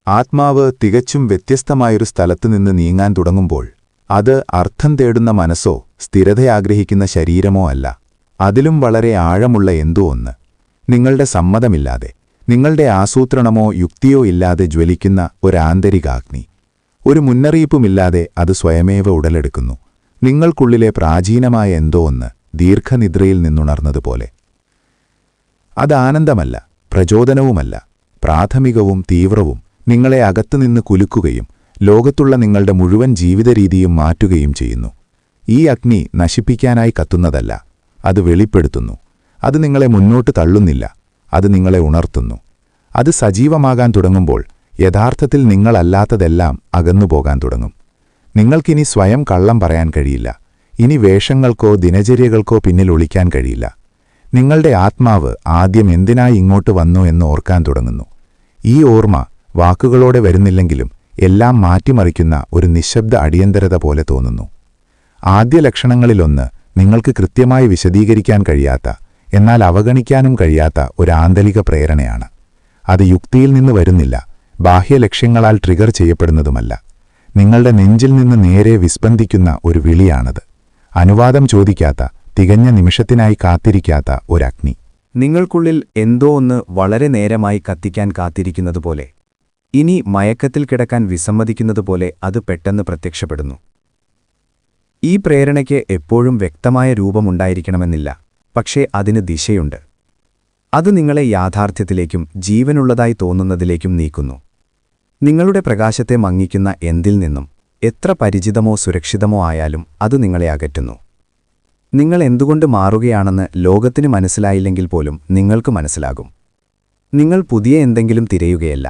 ആത്മാവ് തികച്ചും വ്യത്യസ്തമായൊരു സ്ഥലത്തുനിന്ന് നീങ്ങാൻ തുടങ്ങുമ്പോൾ അത് അർത്ഥം തേടുന്ന മനസ്സോ സ്ഥിരതയാഗ്രഹിക്കുന്ന ശരീരമോ അല്ല. അതിലും വളരെ ആഴമുള്ള എന്തോ ഒന്ന്, നിങ്ങളുടെ സമ്മതമില്ലാതെ, നിങ്ങളുടെ ആസൂത്രണമോ യുക്തിയോ ഇല്ലാതെ ജ്വലിക്കുന്ന ഒരാന്തരികാഗ്നി. ഒരു മുന്നറിയിപ്പുമില്ലാതെ അത് സ്വയമേവ ഉടലെടുക്കുന്നു. നിങ്ങൾക്കുള്ളിലെ പ്രാചീനമായ എന്തോ ഒന്ന് ദീർഘനിദ്രയിൽ നിന്നുണർന്നതുപോലെ. അത് ആനന്ദമല്ല, പ്രചോദനവുമല്ല, പ്രാഥമികവും തീവ്രവും, നിങ്ങളെ അകത്തുനിന്ന് കുലുക്കുകയും ലോകത്തുള്ള നിങ്ങളുടെ മുഴുവൻ ജീവിതരീതിയും മാറ്റുകയും ചെയ്യുന്നു. ഈ അഗ്നി നശിപ്പിക്കാനായി കത്തുന്നതല്ല, അത് വെളിപ്പെടുത്തുന്നു. അത് നിങ്ങളെ മുന്നോട്ട് തള്ളുന്നില്ല, അത് നിങ്ങളെ ഉണർത്തുന്നു. അത് സജീവമാകാൻ തുടങ്ങുമ്പോൾ യഥാർത്ഥത്തിൽ നിങ്ങളല്ലാത്തതെല്ലാം അകന്നുപോകാൻ തുടങ്ങും. നിങ്ങൾക്കിനി സ്വയം കള്ളം പറയാൻ കഴിയില്ല. ഇനി വേഷങ്ങൾക്കോ ദിനചര്യകൾക്കോ പിന്നിൽ ഒളിക്കാൻ കഴിയില്ല. നിങ്ങളുടെ ആത്മാവ് ആദ്യം എന്തിനായി ഇങ്ങോട്ട് വന്നു എന്ന് ഓർക്കാൻ തുടങ്ങുന്നു. ഈ ഓർമ്മ വാക്കുകളോടെ വരുന്നില്ലെങ്കിലും എല്ലാം മാറ്റിമറിക്കുന്ന ഒരു നിശബ്ദ അടിയന്തരത പോലെ തോന്നുന്നു. ആദ്യ ലക്ഷണങ്ങളിലൊന്ന് നിങ്ങൾക്ക് കൃത്യമായി വിശദീകരിക്കാൻ കഴിയാത്ത, എന്നാൽ അവഗണിക്കാനും കഴിയാത്ത ഒരു ആന്തരിക പ്രേരണയാണ്. അത് യുക്തിയിൽ നിന്ന് വരുന്നില്ല, ബാഹ്യലക്ഷ്യങ്ങളാൽ ട്രിഗർ ചെയ്യപ്പെടുന്നതുമല്ല. നിങ്ങളുടെ നെഞ്ചിൽ നിന്ന് നേരെ വിസ്പന്ദിക്കുന്ന ഒരു വിളിയാണത്. അനുവാദം ചോദിക്കാത്ത, തികഞ്ഞ നിമിഷത്തിനായി കാത്തിരിക്കാത്ത ഒരഗ്നി. നിങ്ങൾക്കുള്ളിൽ എന്തോ ഒന്ന് വളരെ നേരമായി കത്തിക്കാൻ കാത്തിരിക്കുന്നതുപോലെ, ഇനി മയക്കത്തിൽ കിടക്കാൻ വിസമ്മതിക്കുന്നതുപോലെ അത് പെട്ടെന്ന് പ്രത്യക്ഷപ്പെടുന്നു. ഈ പ്രേരണയ്ക്ക് എപ്പോഴും വ്യക്തമായ രൂപമുണ്ടായിരിക്കണമെന്നില്ല, പക്ഷേ അതിന് ദിശയുണ്ട്. അത് നിങ്ങളെ യാഥാർത്ഥ്യത്തിലേക്കും ജീവനുള്ളതായി തോന്നുന്നതിലേക്കും നീക്കുന്നു. നിങ്ങളുടെ പ്രകാശത്തെ മങ്ങിക്കുന്ന എന്തിൽ നിന്നും, എത്ര പരിചിതമോ സുരക്ഷിതമോ ആയാലും അത് നിങ്ങളെ അകറ്റുന്നു. നിങ്ങൾ എന്തുകൊണ്ട് മാറുകയാണെന്ന് ലോകത്തിന് മനസ്സിലായില്ലെങ്കിൽ പോലും നിങ്ങൾക്ക് മനസ്സിലാകും. നിങ്ങൾ പുതിയ എന്തെങ്കിലും തിരയുകയല്ല,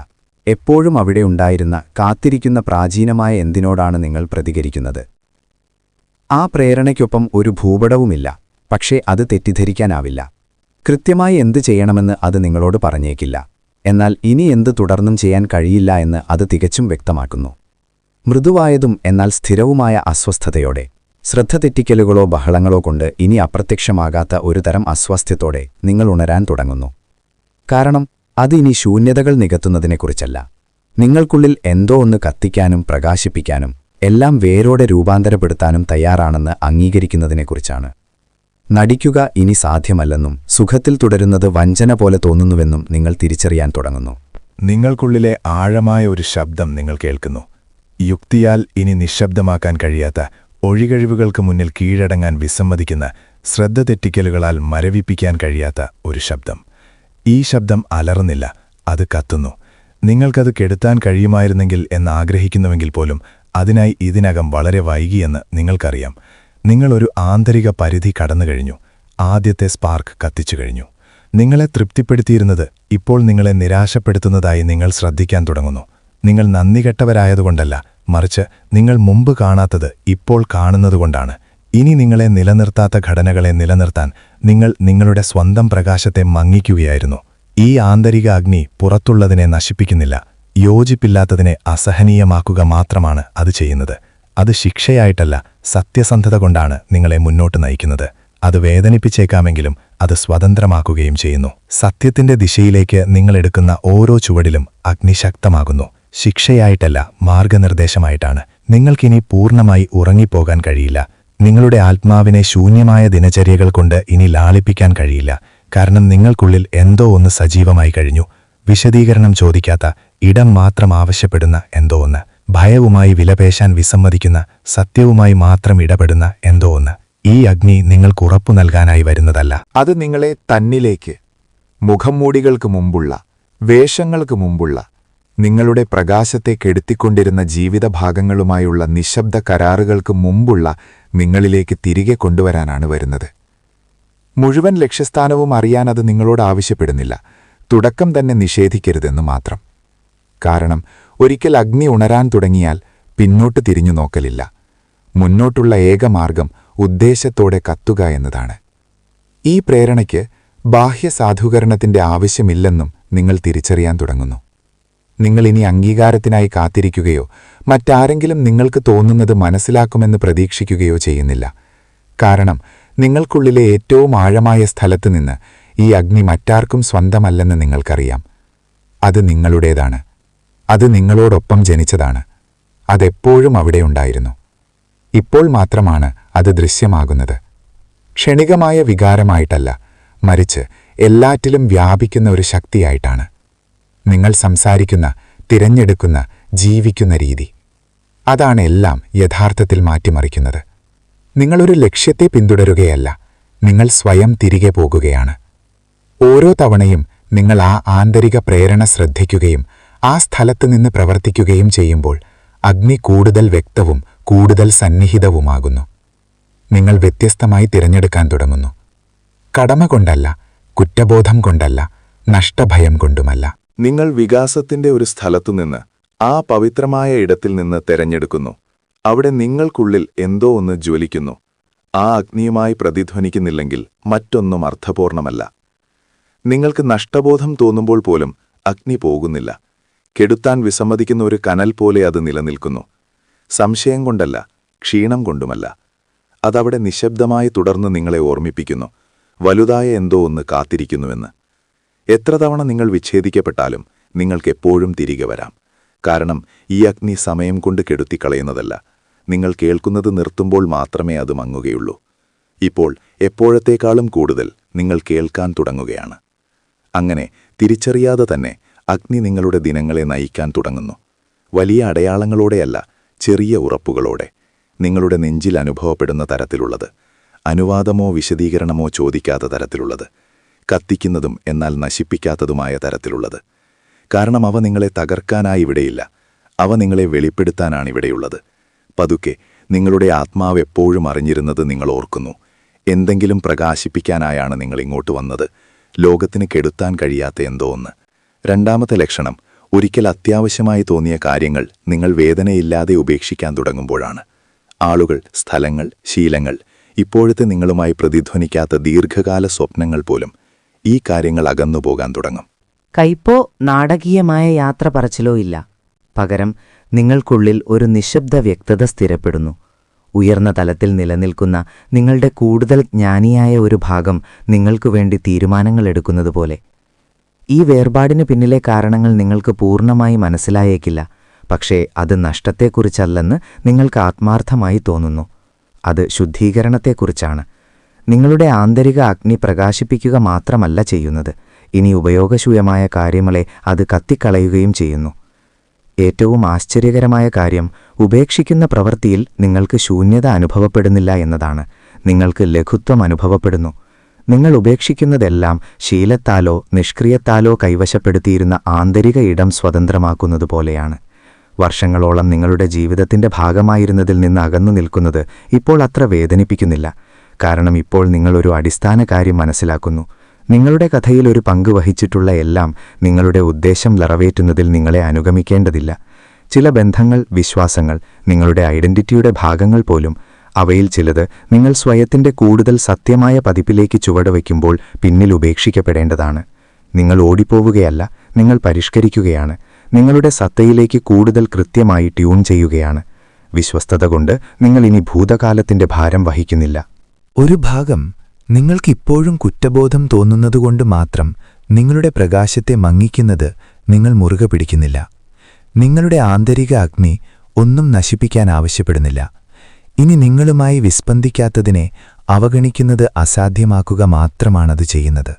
എപ്പോഴും അവിടെ ഉണ്ടായിരുന്ന, കാത്തിരിക്കുന്ന പ്രാചീനമായ എന്തിനോടാണ് നിങ്ങൾ പ്രതികരിക്കുന്നത്. ആ പ്രേരണയ്ക്കൊപ്പം ഒരു ഭൂപടവുമില്ല, പക്ഷേ അത് തെറ്റിദ്ധരിക്കാനാവില്ല. കൃത്യമായി എന്ത് ചെയ്യണമെന്ന് അത് നിങ്ങളോട് പറഞ്ഞേക്കില്ല, എന്നാൽ ഇനി എന്ത് തുടർന്നും ചെയ്യാൻ കഴിയില്ല എന്ന് അത് തികച്ചും വ്യക്തമാക്കുന്നു. മൃദുവായതും എന്നാൽ സ്ഥിരവുമായ അസ്വസ്ഥതയോടെ, ശ്രദ്ധ തെറ്റിക്കലുകളോ ബഹളങ്ങളോ കൊണ്ട് ഇനി അപ്രത്യക്ഷമാകാത്ത ഒരു തരം അസ്വാസ്ഥ്യത്തോടെ നിങ്ങൾ ഉണരാൻ തുടങ്ങുന്നു. കാരണം അത് ഇനി ശൂന്യതകൾ നികത്തുന്നതിനെക്കുറിച്ചല്ല, നിങ്ങൾക്കുള്ളിൽ എന്തോ ഒന്ന് കത്തിക്കാനും പ്രകാശിപ്പിക്കാനും എല്ലാം വേരോടെ രൂപാന്തരപ്പെടുത്താനും തയ്യാറാണെന്ന് അംഗീകരിക്കുന്നതിനെക്കുറിച്ചാണ്. നടിക്കുക ഇനി സാധ്യമല്ലെന്നും സുഖത്തിൽ തുടരുന്നത് വഞ്ചന പോലെ തോന്നുന്നുവെന്നും നിങ്ങൾ തിരിച്ചറിയാൻ തുടങ്ങുന്നു. നിങ്ങൾക്കുള്ളിലെ ആഴമായ ഒരു ശബ്ദം നിങ്ങൾ കേൾക്കുന്നു. യുക്തിയാൽ ഇനി നിശബ്ദമാക്കാൻ കഴിയാത്ത, ഒഴികഴിവുകൾക്ക് മുന്നിൽ കീഴടങ്ങാൻ വിസമ്മതിക്കുന്ന, ശ്രദ്ധ തെറ്റിക്കലുകളാൽ മരവിപ്പിക്കാൻ കഴിയാത്ത ഒരു ശബ്ദം. ഈ ശബ്ദം അലറുന്നില്ല, അത് കത്തുന്നു. നിങ്ങൾക്കത് കെടുത്താൻ കഴിയുമായിരുന്നെങ്കിൽ എന്നാഗ്രഹിക്കുന്നുവെങ്കിൽ പോലും അതിനായി ഇതിനകം വളരെ വൈകിയെന്ന് നിങ്ങൾക്കറിയാം. നിങ്ങളൊരു ആന്തരിക പരിധി കടന്നുകഴിഞ്ഞു. ആദ്യത്തെ സ്പാർക്ക് കത്തിച്ചു കഴിഞ്ഞു. നിങ്ങളെ തൃപ്തിപ്പെടുത്തിയിരുന്നത് ഇപ്പോൾ നിങ്ങളെ നിരാശപ്പെടുത്തുന്നതായി നിങ്ങൾ ശ്രദ്ധിക്കാൻ തുടങ്ങുന്നു. നിങ്ങൾ നന്ദികെട്ടവരായതുകൊണ്ടല്ല, മറിച്ച് നിങ്ങൾ മുമ്പ് കാണാത്തത് ഇപ്പോൾ കാണുന്നതുകൊണ്ടാണ്. ഇനി നിങ്ങളെ നിലനിർത്താത്ത ഘടനകളെ നിലനിർത്താൻ നിങ്ങൾ നിങ്ങളുടെ സ്വന്തം പ്രകാശത്തെ മങ്ങിക്കുകയായിരുന്നു. ഈ ആന്തരിക അഗ്നി പുറത്തുള്ളതിനെ നശിപ്പിക്കുന്നില്ല, യോജിപ്പില്ലാത്തതിനെ അസഹനീയമാക്കുക മാത്രമാണ് അത് ചെയ്യുന്നത്. അത് ശിക്ഷയായിട്ടല്ല, സത്യസന്ധത കൊണ്ടാണ് നിങ്ങളെ മുന്നോട്ട് നയിക്കുന്നത്. അത് വേദനിപ്പിച്ചേക്കാമെങ്കിലും അത് സ്വതന്ത്രമാക്കുകയും ചെയ്യുന്നു. സത്യത്തിന്റെ ദിശയിലേക്ക് നിങ്ങളെടുക്കുന്ന ഓരോ ചുവടിലും അഗ്നി ശക്തമാകുന്നു. ശിക്ഷയായിട്ടല്ല, മാർഗനിർദ്ദേശമായിട്ടാണ്. നിങ്ങൾക്കിനി പൂർണ്ണമായി ഉറങ്ങിപ്പോകാൻ കഴിയില്ല. നിങ്ങളുടെ ആത്മാവിനെ ശൂന്യമായ ദിനചര്യകൾ കൊണ്ട് ഇനി ലാളിപ്പിക്കാൻ കഴിയില്ല. കാരണം നിങ്ങൾക്കുള്ളിൽ എന്തോ ഒന്ന് സജീവമായി കഴിഞ്ഞു. വിശദീകരണം ചോദിക്കാത്ത, ഇടം മാത്രം ആവശ്യപ്പെടുന്ന എന്തോ ഒന്ന്. ഭയവുമായി വിലപേശാൻ വിസമ്മതിക്കുന്ന, സത്യവുമായി മാത്രം ഇടപെടുന്ന എന്തോ ഒന്ന്. ഈ അഗ്നി നിങ്ങൾക്ക് ഉറപ്പു നൽകാനായി വരുന്നതല്ല. അത് നിങ്ങളെ തന്നിലേക്ക്, മുഖംമൂടികൾക്ക് മുമ്പുള്ള, വേഷങ്ങൾക്ക് മുമ്പുള്ള, നിങ്ങളുടെ പ്രകാശത്തെ കെടുത്തിക്കൊണ്ടിരുന്ന ജീവിതഭാഗങ്ങളുമായുള്ള നിശബ്ദ കരാറുകൾക്ക് മുമ്പുള്ള നിങ്ങളിലേക്ക് തിരികെ കൊണ്ടുവരാനാണ് വരുന്നത്. മുഴുവൻ ലക്ഷ്യസ്ഥാനവും അറിയാൻ അത് നിങ്ങളോട് ആവശ്യപ്പെടുന്നില്ല, തുടക്കം തന്നെ നിഷേധിക്കരുതെന്ന് മാത്രം. കാരണം ഒരിക്കൽ അഗ്നി ഉണരാൻ തുടങ്ങിയാൽ പിന്നോട്ട് തിരിഞ്ഞു നോക്കലില്ല. മുന്നോട്ടുള്ള ഏകമാർഗം ഉദ്ദേശത്തോടെ കത്തുക എന്നതാണ്. ഈ പ്രേരണയ്ക്ക് ബാഹ്യസാധൂകരണത്തിന്റെ ആവശ്യമില്ലെന്നും നിങ്ങൾ തിരിച്ചറിയാൻ തുടങ്ങുന്നു. നിങ്ങളിനി അംഗീകാരത്തിനായി കാത്തിരിക്കുകയോ മറ്റാരെങ്കിലും നിങ്ങൾക്ക് തോന്നുന്നത് മനസ്സിലാക്കുമെന്ന് പ്രതീക്ഷിക്കുകയോ ചെയ്യുന്നില്ല. കാരണം നിങ്ങൾക്കുള്ളിലെ ഏറ്റവും ആഴമായ സ്ഥലത്തുനിന്ന് ഈ അഗ്നി മറ്റാർക്കും സ്വന്തമല്ലെന്ന് നിങ്ങൾക്കറിയാം. അത് നിങ്ങളുടേതാണ്. അത് നിങ്ങളോടൊപ്പം ജനിച്ചതാണ്. അതെപ്പോഴും അവിടെയുണ്ടായിരുന്നു. ഇപ്പോൾ മാത്രമാണ് അത് ദൃശ്യമാകുന്നത്. ക്ഷണികമായ വികാരമായിട്ടല്ല, മറിച്ച് എല്ലാറ്റിലും വ്യാപിക്കുന്ന ഒരു ശക്തിയായിട്ടാണ്. നിങ്ങൾ സംസാരിക്കുന്ന, തിരഞ്ഞെടുക്കുന്ന, ജീവിക്കുന്ന രീതി, അതാണ് എല്ലാം യഥാർത്ഥത്തിൽ മാറ്റിമറിക്കുന്നത്. നിങ്ങളൊരു ലക്ഷ്യത്തെ പിന്തുടരുകയല്ല, നിങ്ങൾ സ്വയം തിരികെ പോകുകയാണ്. ഓരോ തവണയും നിങ്ങൾ ആ ആന്തരിക പ്രേരണ ശ്രദ്ധിക്കുകയും ആ സ്ഥലത്ത് നിന്ന് പ്രവർത്തിക്കുകയും ചെയ്യുമ്പോൾ അഗ്നി കൂടുതൽ വ്യക്തവും കൂടുതൽ സന്നിഹിതവുമാകുന്നു. നിങ്ങൾ വ്യത്യസ്തമായി തിരഞ്ഞെടുക്കാൻ തുടങ്ങുന്നു. കടമ കൊണ്ടല്ല, കുറ്റബോധം കൊണ്ടല്ല, നഷ്ടഭയം കൊണ്ടുമല്ല. നിങ്ങൾ വികാസത്തിന്റെ ഒരു സ്ഥലത്തുനിന്ന്, ആ പവിത്രമായ ഇടത്തിൽ നിന്ന് തെരഞ്ഞെടുക്കുന്നു. അവിടെ നിങ്ങൾക്കുള്ളിൽ എന്തോ ഒന്ന് ജ്വലിക്കുന്നു. ആ അഗ്നിയുമായി പ്രതിധ്വനിക്കുന്നില്ലെങ്കിൽ മറ്റൊന്നും അർത്ഥപൂർണമല്ല. നിങ്ങൾക്ക് നഷ്ടബോധം തോന്നുമ്പോൾ പോലും അഗ്നി പോകുന്നില്ല. കെടുത്താൻ വിസമ്മതിക്കുന്ന ഒരു കനൽ പോലെ അത് നിലനിൽക്കുന്നു. സംശയം കൊണ്ടല്ല, ക്ഷീണം കൊണ്ടുമല്ല. അതവിടെ നിശബ്ദമായി തുടർന്ന് നിങ്ങളെ ഓർമ്മിപ്പിക്കുന്നു, വലുതായ എന്തോ ഒന്ന് കാത്തിരിക്കുന്നുവെന്ന്. എത്ര തവണ നിങ്ങൾ വിച്ഛേദിക്കപ്പെട്ടാലും നിങ്ങൾക്കെപ്പോഴും തിരികെ വരാം. കാരണം ഈ അഗ്നി സമയം കൊണ്ട് കെടുത്തിക്കളയുന്നതല്ല. നിങ്ങൾ കേൾക്കുന്നത് നിർത്തുമ്പോൾ മാത്രമേ അത് മങ്ങുകയുള്ളൂ. ഇപ്പോൾ എപ്പോഴത്തേക്കാളും കൂടുതൽ നിങ്ങൾ കേൾക്കാൻ തുടങ്ങുകയാണ്. അങ്ങനെ തിരിച്ചറിയാതെ തന്നെ അഗ്നി നിങ്ങളുടെ ദിനങ്ങളെ നയിക്കാൻ തുടങ്ങുന്നു. വലിയ അടയാളങ്ങളോടെയല്ല, ചെറിയ ഉറപ്പുകളോടെ, നിങ്ങളുടെ നെഞ്ചിൽ അനുഭവപ്പെടുന്ന തരത്തിലുള്ളത്. അനുവാദമോ വിശദീകരണമോ ചോദിക്കാത്ത തരത്തിലുള്ളത്. കത്തിക്കുന്നതും എന്നാൽ നശിപ്പിക്കാത്തതുമായ തരത്തിലുള്ളത്. കാരണം അവ നിങ്ങളെ തകർക്കാനായി ഇവിടെയില്ല, അവ നിങ്ങളെ വെളിപ്പെടുത്താനാണിവിടെയുള്ളത്. പതുക്കെ നിങ്ങളുടെ ആത്മാവ് എപ്പോഴും അറിഞ്ഞിരുന്നത് നിങ്ങൾ ഓർക്കുന്നു. എന്തെങ്കിലും പ്രകാശിപ്പിക്കാനായാണ് നിങ്ങൾ ഇങ്ങോട്ട് വന്നത്, ലോകത്തിന് കെടുത്താൻ കഴിയാത്ത എന്തോ ഒന്ന്. രണ്ടാമത്തെ ലക്ഷണം, ഒരിക്കൽ അത്യാവശ്യമായി തോന്നിയ കാര്യങ്ങൾ നിങ്ങൾ വേദനയില്ലാതെ ഉപേക്ഷിക്കാൻ തുടങ്ങുമ്പോഴാണ്. ആളുകൾ, സ്ഥലങ്ങൾ, ശീലങ്ങൾ, ഇപ്പോഴത്തെ നിങ്ങളുമായി പ്രതിധ്വനിക്കാത്ത ദീർഘകാല സ്വപ്നങ്ങൾ പോലും ഈ കാര്യങ്ങൾ അകന്നുപോകാൻ തുടങ്ങും. കയ്പോ നാടകീയമായ യാത്ര പറച്ചിലോ ഇല്ല. പകരം നിങ്ങൾക്കുള്ളിൽ ഒരു നിശബ്ദ വ്യക്തത സ്ഥിരപ്പെടുന്നു. ഉയർന്ന തലത്തിൽ നിലനിൽക്കുന്ന നിങ്ങളുടെ കൂടുതൽ ജ്ഞാനിയായ ഒരു ഭാഗം നിങ്ങൾക്കു വേണ്ടി തീരുമാനങ്ങൾ എടുക്കുന്നതുപോലെ. ഈ വേർപാടിനു പിന്നിലെ കാരണങ്ങൾ നിങ്ങൾക്ക് പൂർണ്ണമായി മനസ്സിലായേക്കില്ല. പക്ഷേ അത് നഷ്ടത്തെക്കുറിച്ചല്ലെന്ന് നിങ്ങൾക്ക് ആത്മാർത്ഥമായി തോന്നുന്നു. അത് ശുദ്ധീകരണത്തെക്കുറിച്ചാണ്. നിങ്ങളുടെ ആന്തരിക അഗ്നി പ്രകാശിപ്പിക്കുക മാത്രമല്ല ചെയ്യുന്നത്, ഇനി ഉപയോഗശൂന്യമായ കാര്യങ്ങളെ അത് കത്തിക്കളയുകയും ചെയ്യുന്നു. ഏറ്റവും ആശ്ചര്യകരമായ കാര്യം, ഉപേക്ഷിക്കുന്ന പ്രവൃത്തിയിൽ നിങ്ങൾക്ക് ശൂന്യത അനുഭവപ്പെടുന്നില്ല എന്നതാണ്. നിങ്ങൾക്ക് ലഘുത്വം അനുഭവപ്പെടുന്നു. നിങ്ങൾ ഉപേക്ഷിക്കുന്നതെല്ലാം ശീലത്താലോ നിഷ്ക്രിയത്താലോ കൈവശപ്പെടുത്തിയിരുന്ന ആന്തരിക ഇടം സ്വതന്ത്രമാക്കുന്നതുപോലെയാണ്. വർഷങ്ങളോളം നിങ്ങളുടെ ജീവിതത്തിന്റെ ഭാഗമായിരുന്നതിൽ നിന്ന് അകന്നു നിൽക്കുന്നത് ഇപ്പോൾ അത്ര വേദനിപ്പിക്കുന്നില്ല. കാരണം ഇപ്പോൾ നിങ്ങളൊരു അടിസ്ഥാന കാര്യം മനസ്സിലാക്കുന്നു. നിങ്ങളുടെ കഥയിൽ ഒരു പങ്ക് വഹിച്ചിട്ടുള്ള എല്ലാം നിങ്ങളുടെ ഉദ്ദേശം നിറവേറ്റുന്നതിൽ നിങ്ങളെ അനുഗമിക്കേണ്ടതില്ല. ചില ബന്ധങ്ങൾ, വിശ്വാസങ്ങൾ, നിങ്ങളുടെ ഐഡന്റിറ്റിയുടെ ഭാഗങ്ങൾ പോലും, അവയിൽ ചിലത് നിങ്ങൾ സ്വയത്തിന്റെ കൂടുതൽ സത്യമായ പതിപ്പിലേക്ക് ചുവടുവയ്ക്കുമ്പോൾ പിന്നിൽ ഉപേക്ഷിക്കപ്പെടേണ്ടതാണ്. നിങ്ങൾ ഓടിപ്പോവുകയല്ല, നിങ്ങൾ പരിഷ്കരിക്കുകയാണ്. നിങ്ങളുടെ സത്തയിലേക്ക് കൂടുതൽ കൃത്യമായി ട്യൂൺ ചെയ്യുകയാണ്. വിശ്വസ്തത കൊണ്ട് നിങ്ങൾ ഇനി ഭൂതകാലത്തിന്റെ ഭാരം വഹിക്കുന്നില്ല. ഒരു ഭാഗം നിങ്ങൾക്കിപ്പോഴും കുറ്റബോധം തോന്നുന്നതുകൊണ്ട് മാത്രം നിങ്ങളുടെ പ്രകാശത്തെ മങ്ങിക്കുന്നത് നിങ്ങൾ മുറുകെ പിടിക്കുന്നില്ല. നിങ്ങളുടെ ആന്തരിക അഗ്നി ഒന്നും നശിപ്പിക്കാൻ ആവശ്യപ്പെടുന്നില്ല. ഇനി നിങ്ങളുമായി വിസ്പന്ദിക്കാത്തതിനെ അവഗണിക്കുന്നത് അസാധ്യമാക്കുക മാത്രമാണത് ചെയ്യുന്നത്.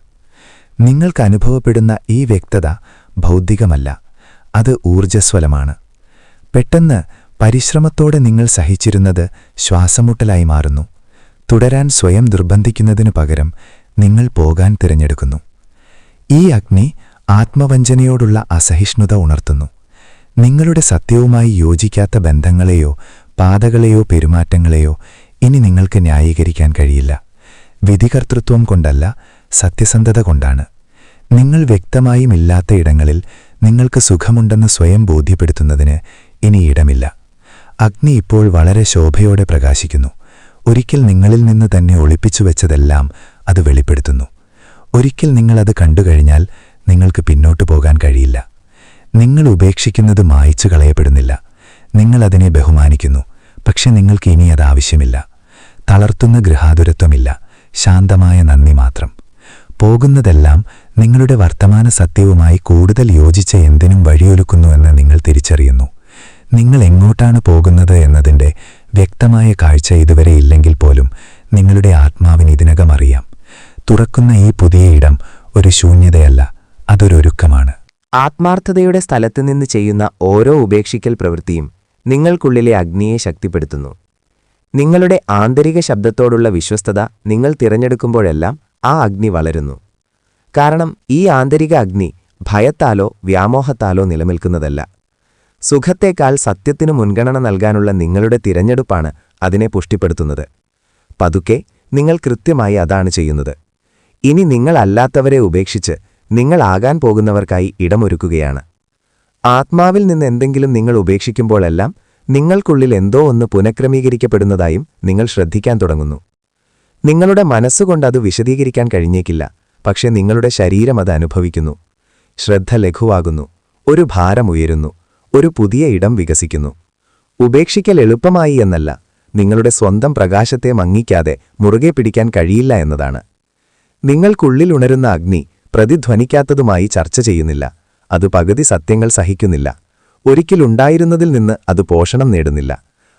നിങ്ങൾക്കനുഭവപ്പെടുന്ന ഈ വ്യക്തത ഭൗതികമല്ല, അത് ഊർജ്ജസ്വലമാണ്. പെട്ടെന്ന് പരിശ്രമത്തോടെ നിങ്ങൾ സഹിച്ചിരുന്നത് ശ്വാസമുട്ടലായി മാറുന്നു. തുടരാൻ സ്വയം നിർബന്ധിക്കുന്നതിനു പകരം നിങ്ങൾ പോകാൻ തിരഞ്ഞെടുക്കുന്നു. ഈ അഗ്നി ആത്മവഞ്ചനയോടുള്ള അസഹിഷ്ണുത ഉണർത്തുന്നു. നിങ്ങളുടെ സത്യവുമായി യോജിക്കാത്ത ബന്ധങ്ങളെയോ പാതകളെയോ പെരുമാറ്റങ്ങളെയോ ഇനി നിങ്ങൾക്ക് ന്യായീകരിക്കാൻ കഴിയില്ല. വിധികർത്തൃത്വം കൊണ്ടല്ല, സത്യസന്ധത കൊണ്ടാണ്. നിങ്ങൾ വ്യക്തമായും ഇല്ലാത്ത ഇടങ്ങളിൽ നിങ്ങൾക്ക് സുഖമുണ്ടെന്ന് സ്വയം ബോധ്യപ്പെടുത്തുന്നതിന് ഇനി ഇടമില്ല. അഗ്നി ഇപ്പോൾ വളരെ ശോഭയോടെ പ്രകാശിക്കുന്നു. ഒരിക്കൽ നിങ്ങളിൽ നിന്ന് തന്നെ ഒളിപ്പിച്ചുവെച്ചതെല്ലാം അത് വെളിപ്പെടുത്തുന്നു. ഒരിക്കൽ നിങ്ങളത് കണ്ടുകഴിഞ്ഞാൽ നിങ്ങൾക്ക് പിന്നോട്ടു പോകാൻ കഴിയില്ല. നിങ്ങൾ ഉപേക്ഷിക്കുന്നത് മായ്ച്ചു കളയപ്പെടുന്നില്ല. നിങ്ങളതിനെ ബഹുമാനിക്കുന്നു. പക്ഷെ നിങ്ങൾക്ക് ഇനി അത് ആവശ്യമില്ല. തളർത്തുന്ന ഗൃഹാതുരത്വമില്ല, ശാന്തമായ നന്ദി മാത്രം. പോകുന്നതെല്ലാം നിങ്ങളുടെ വർത്തമാന സത്യവുമായി കൂടുതൽ യോജിച്ച എന്തിനും വഴിയൊരുക്കുന്നുവെന്ന് നിങ്ങൾ തിരിച്ചറിയുന്നു. നിങ്ങൾ എങ്ങോട്ടാണ് പോകുന്നത് എന്നതിൻ്റെ വ്യക്തമായ കാഴ്ച ഇതുവരെ ഇല്ലെങ്കിൽ പോലും നിങ്ങളുടെ ആത്മാവിന് ഇതിനകം അറിയാം. തുറക്കുന്ന ഈ പുതിയ ഇടം ഒരു ശൂന്യതയല്ല, അതൊരൊരുക്കമാണ്. ആത്മാർത്ഥതയുടെ സ്ഥലത്തുനിന്ന് ചെയ്യുന്ന ഓരോ ഉപേക്ഷിക്കൽ പ്രവൃത്തിയും നിങ്ങൾക്കുള്ളിലെ അഗ്നിയെ ശക്തിപ്പെടുത്തുന്നു. നിങ്ങളുടെ ആന്തരിക ശബ്ദത്തോടുള്ള വിശ്വസ്തത നിങ്ങൾ തിരഞ്ഞെടുക്കുമ്പോഴെല്ലാം ആ അഗ്നി വളരുന്നു. കാരണം ഈ ആന്തരിക അഗ്നി ഭയത്താലോ വ്യാമോഹത്താലോ നിലനിൽക്കുന്നതല്ല. സുഖത്തേക്കാൾ സത്യത്തിനു മുൻഗണന നൽകാനുള്ള നിങ്ങളുടെ തിരഞ്ഞെടുപ്പാണ് അതിനെ പുഷ്ടിപ്പെടുത്തുന്നത്. പതുക്കെ നിങ്ങൾ കൃത്യമായി അതാണ് ചെയ്യുന്നത്. ഇനി നിങ്ങളല്ലാത്തവരെ ഉപേക്ഷിച്ച് നിങ്ങളാകാൻ പോകുന്നവർക്കായി ഇടമൊരുക്കുകയാണ്. ആത്മാവിൽ നിന്ന് എന്തെങ്കിലും നിങ്ങൾ ഉപേക്ഷിക്കുമ്പോഴെല്ലാം നിങ്ങൾക്കുള്ളിൽ എന്തോ ഒന്ന് പുനഃക്രമീകരിക്കപ്പെടുന്നതായും നിങ്ങൾ ശ്രദ്ധിക്കാൻ തുടങ്ങുന്നു. നിങ്ങളുടെ മനസ്സുകൊണ്ട് അത് വിശദീകരിക്കാൻ കഴിഞ്ഞേക്കില്ല, പക്ഷെ നിങ്ങളുടെ ശരീരം അത് അനുഭവിക്കുന്നു. ശ്രദ്ധ ലഘുവാകുന്നു, ഒരു ഭാരം ഉയരുന്നു, ഒരു പുതിയ ഇടം വികസിക്കുന്നു. ഉപേക്ഷിക്കൽ എളുപ്പമായി എന്നല്ല, നിങ്ങളുടെ സ്വന്തം പ്രകാശത്തെ മങ്ങിക്കാതെ മുറുകെ പിടിക്കാൻ കഴിയില്ല എന്നതാണ്. നിങ്ങൾക്കുള്ളിൽ ഉണരുന്ന അഗ്നി പ്രതിധ്വനിക്കാത്തതുമായി ചർച്ച ചെയ്യുന്നില്ല, അത് പകുതി സത്യങ്ങൾ സഹിക്കുന്നില്ല. ഒരിക്കലുണ്ടായിരുന്നതിൽ നിന്ന് അത് പോഷണം നേടുന്നില്ല,